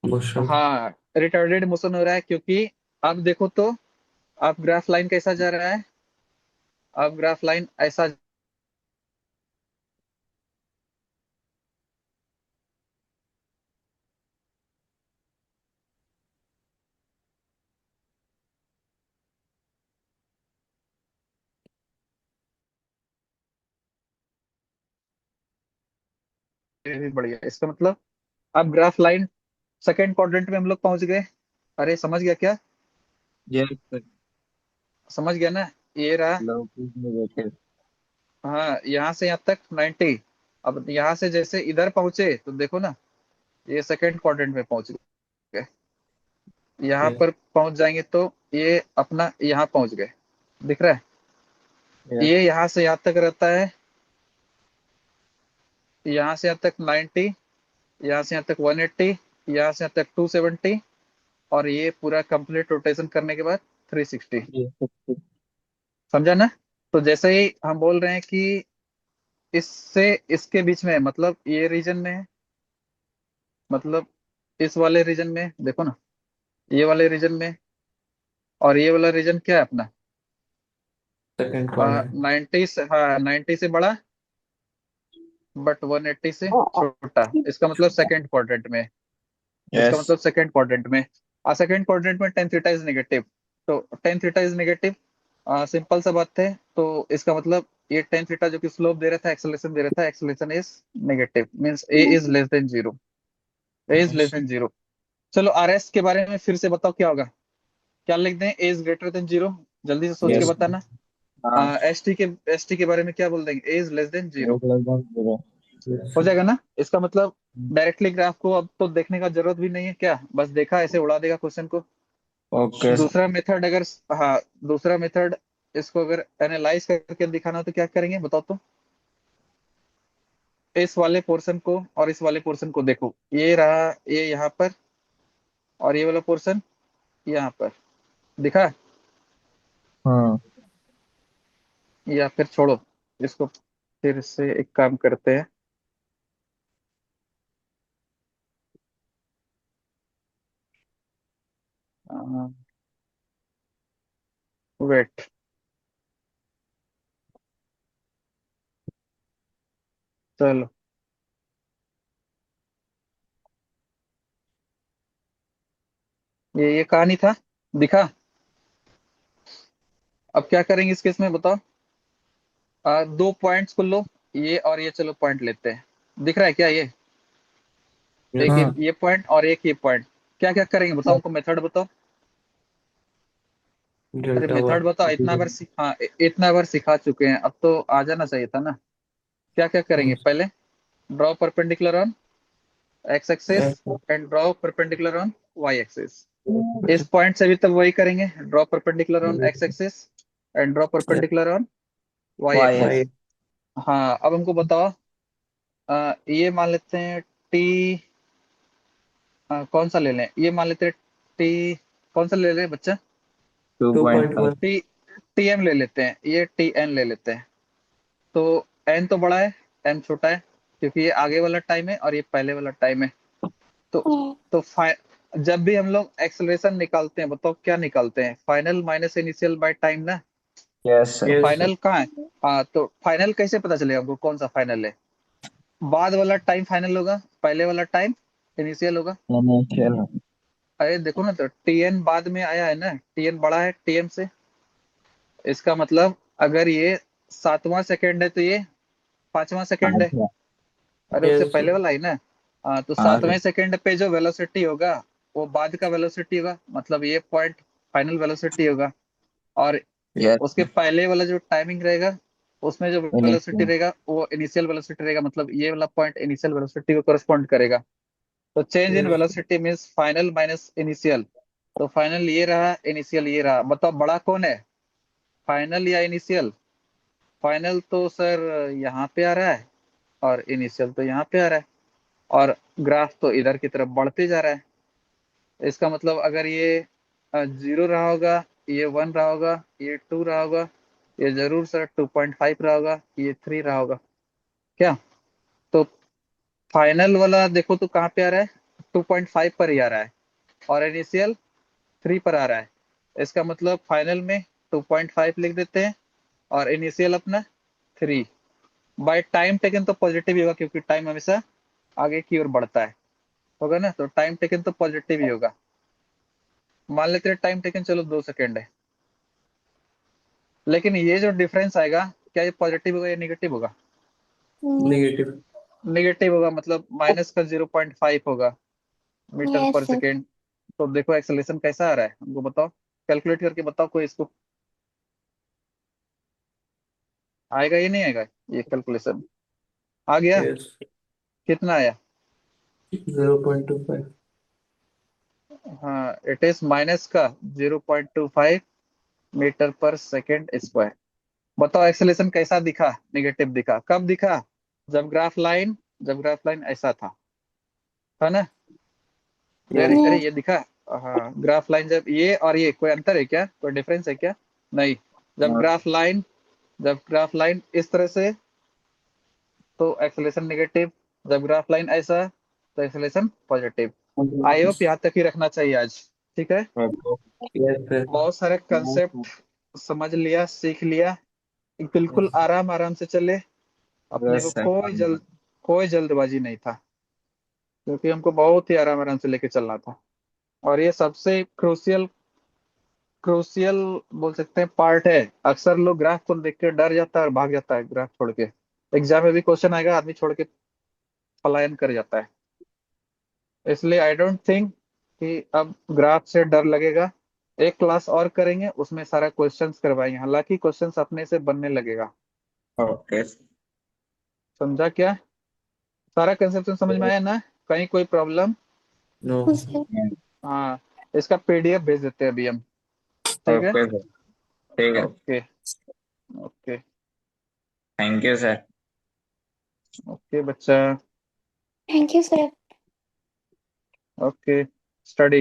मोशन, हाँ, रिटार्डेड मोशन हो रहा है, क्योंकि अब देखो तो, अब ग्राफ लाइन कैसा जा रहा है? अब ग्राफ लाइन ऐसा, ये भी बढ़िया। इसका मतलब अब ग्राफ लाइन सेकंड क्वाड्रेंट में हम लोग पहुंच गए। अरे समझ गया क्या? yes sir, समझ गया ना? ये रहा। slope is negative, हाँ, यहाँ से यहाँ तक 90। अब यहाँ से जैसे इधर पहुंचे तो देखो ना, ये सेकंड क्वाड्रेंट में पहुंच गए। यहाँ यस, पर पहुंच जाएंगे तो ये अपना यहाँ पहुंच गए, दिख रहा है? yes, ये यहाँ से यहाँ तक रहता है, यहाँ से यहाँ तक 90, यहाँ से यहाँ तक 180, यहाँ से यहाँ तक 270, और ये पूरा कंप्लीट रोटेशन करने के बाद 360। yes sir, समझा ना? तो जैसे ही हम बोल रहे हैं कि इससे इसके बीच में है, मतलब ये रीजन में है, मतलब इस वाले रीजन में देखो ना, ये वाले रीजन में, और ये वाला रीजन क्या है अपना? सेकंड क्वाड्रेंट, 90 से, हाँ 90 से बड़ा, बट 180 से छोटा। इसका मतलब सेकंड क्वाड्रेंट में, इसका yes, मतलब सेकंड क्वाड्रेंट में। और सेकंड क्वाड्रेंट में टेन थीटा इज नेगेटिव, तो tan theta is negative, simple सा बात है। तो इसका मतलब ये टेन थीटा जो कि स्लोप दे रहा था, एक्सेलरेशन दे रहा था, acceleration is negative, means A is less than zero, A is less yes, than zero. चलो आर एस के बारे में फिर से बताओ क्या होगा? क्या लिख दें? ए इज ग्रेटर देन जीरो, जल्दी से सोच के यस, बताना। हाँ, एस टी के बारे में क्या बोल देंगे? ए इज लेस देन जीरो, एक लगभग zero, यस हो सर, जाएगा ना? इसका मतलब डायरेक्टली ग्राफ को अब तो देखने का जरूरत भी नहीं है क्या, बस देखा ऐसे उड़ा देगा क्वेश्चन को। okay, दूसरा मेथड अगर, हाँ दूसरा मेथड, इसको अगर एनालाइज करके दिखाना हो तो क्या करेंगे बताओ तो? इस वाले पोर्शन को और इस वाले पोर्शन को देखो, ये रहा, ये यहाँ पर, और ये वाला पोर्शन यहाँ पर, दिखा? हाँ, या फिर छोड़ो इसको, फिर से एक काम करते हैं। वेट, चलो, ये कहानी था, दिखा। अब क्या करेंगे इस केस में बताओ। दो पॉइंट्स को लो, ये और ये, चलो पॉइंट लेते हैं। दिख रहा है क्या ये? एक हाँ, ये पॉइंट और एक ये पॉइंट। क्या क्या करेंगे बताओ, हमको मेथड बताओ। अरे डेल्टा मेथड वन बताओ, इतना जीरो। बार हाँ, इतना बार सिखा चुके हैं, अब तो आ जाना चाहिए था ना। क्या क्या करेंगे पहले? Draw perpendicular on X axis and draw perpendicular on Y axis. इस पॉइंट से भी तब वही करेंगे, draw perpendicular on X axis and draw perpendicular on Y Y axis. Y. हाँ, अब हमको बताओ, ये मान लेते हैं टी, कौन सा ले लें, ये मान लेते हैं टी, कौन सा ले लें बच्चा? 2.5। 2.1। टी, टी एम ले लेते हैं, ये टी एन ले लेते हैं। तो एन तो बड़ा है, एम छोटा है, क्योंकि ये आगे वाला टाइम है और ये पहले वाला टाइम है। तो तो जब भी हम लोग एक्सेलरेशन निकालते हैं, बताओ क्या निकालते हैं? Final minus initial by time ना। यस तो सर। Yes sir. फाइनल कहाँ है? हाँ, तो फाइनल कैसे पता चलेगा हमको कौन सा फाइनल है? बाद वाला टाइम फाइनल होगा, पहले वाला टाइम इनिशियल होगा। चलो। अरे देखो ना, तो टी एन बाद में आया है ना, टी एन बड़ा है टी एम से। इसका मतलब अगर ये 7वां सेकंड है तो ये 5वां सेकंड है। अच्छा। अरे उससे यस पहले सर। वाला ही ना। हाँ, तो हाँ 7वें सेकंड पे जो वेलोसिटी होगा वो बाद का वेलोसिटी होगा, मतलब ये पॉइंट फाइनल वेलोसिटी होगा। और यस। उसके पहले वाला जो टाइमिंग रहेगा, उसमें जो वेलोसिटी इनिशियल। रहेगा वो इनिशियल वेलोसिटी रहेगा, मतलब ये वाला पॉइंट इनिशियल वेलोसिटी को करस्पॉन्ड करेगा। तो change in yes. Velocity means final minus initial. तो फाइनल ये रहा, इनिशियल ये रहा, बताओ बड़ा कौन है, फाइनल या इनिशियल? फाइनल तो सर यहाँ पे आ रहा है और इनिशियल तो यहाँ पे आ रहा है, और ग्राफ तो इधर की तरफ बढ़ते जा रहा है। इसका मतलब अगर ये 0 रहा होगा, ये 1 रहा होगा, ये 2 रहा होगा, ये जरूर सर 2.5 रहा होगा, ये 3 रहा होगा क्या? तो फाइनल वाला देखो तो कहाँ पे आ रहा है, 2.5 पर ही आ रहा है, और इनिशियल 3 पर आ रहा है। इसका मतलब फाइनल में 2.5 लिख देते हैं और इनिशियल अपना 3। बाय टाइम टेकन तो पॉजिटिव ही होगा, क्योंकि टाइम हमेशा आगे की ओर बढ़ता है, होगा ना, तो टाइम टेकन तो पॉजिटिव ही होगा। मान लेते हैं टाइम टेकन चलो 2 सेकेंड है, लेकिन ये जो डिफरेंस आएगा, क्या ये पॉजिटिव होगा या नेगेटिव होगा? नेगेटिव। नेगेटिव होगा, मतलब माइनस का 0.5 होगा मीटर Yes, पर sir. सेकेंड। तो देखो एक्सेलरेशन कैसा आ रहा है, हमको बताओ, कैलकुलेट करके बताओ कोई इसको। आएगा या नहीं आएगा ये कैलकुलेशन? आ गया? यस। कितना आया? 0.25। हाँ, इट इज माइनस का 0.25 मीटर पर सेकेंड स्क्वायर। बताओ एक्सेलरेशन कैसा दिखा? नेगेटिव दिखा। कब दिखा? जब ग्राफ लाइन ऐसा था ना? यस। अरे Yes. ये दिखा। हाँ, ग्राफ लाइन जब ये और ये, कोई अंतर है क्या, कोई डिफरेंस है क्या? नहीं। जब ग्राफ लाइन जब ग्राफ लाइन इस तरह से तो एक्सेलरेशन नेगेटिव, जब ग्राफ लाइन ऐसा तो एक्सेलरेशन पॉजिटिव। आई होप यहाँ तक ही रखना चाहिए आज। ठीक है, यस सर। बहुत सारे कंसेप्ट समझ लिया, सीख लिया। बिल्कुल यस। आराम आराम से चले, अपने को यस सर। कोई जल्दबाजी नहीं था, क्योंकि हमको बहुत ही आराम आराम से लेके चलना था। और ये सबसे क्रूशियल क्रूशियल बोल सकते हैं पार्ट है। अक्सर लोग ग्राफ को देख के डर जाता है और भाग जाता है ग्राफ छोड़ के। एग्जाम में भी क्वेश्चन आएगा, आदमी छोड़ के पलायन कर जाता है। इसलिए आई डोंट थिंक कि अब ग्राफ से डर लगेगा। एक क्लास और करेंगे, उसमें सारा क्वेश्चंस करवाएंगे, हालांकि क्वेश्चंस अपने से बनने लगेगा। ओके। समझा क्या? सारा कंसेप्ट समझ में आया ना? कहीं कोई प्रॉब्लम? नो। No, sir. हाँ, इसका पीडीएफ भेज देते हैं अभी हम। ठीक है, ओके सर। ठीक है। Okay, okay, thank you sir. Okay बच्चा, Thank you, sir. Okay, study.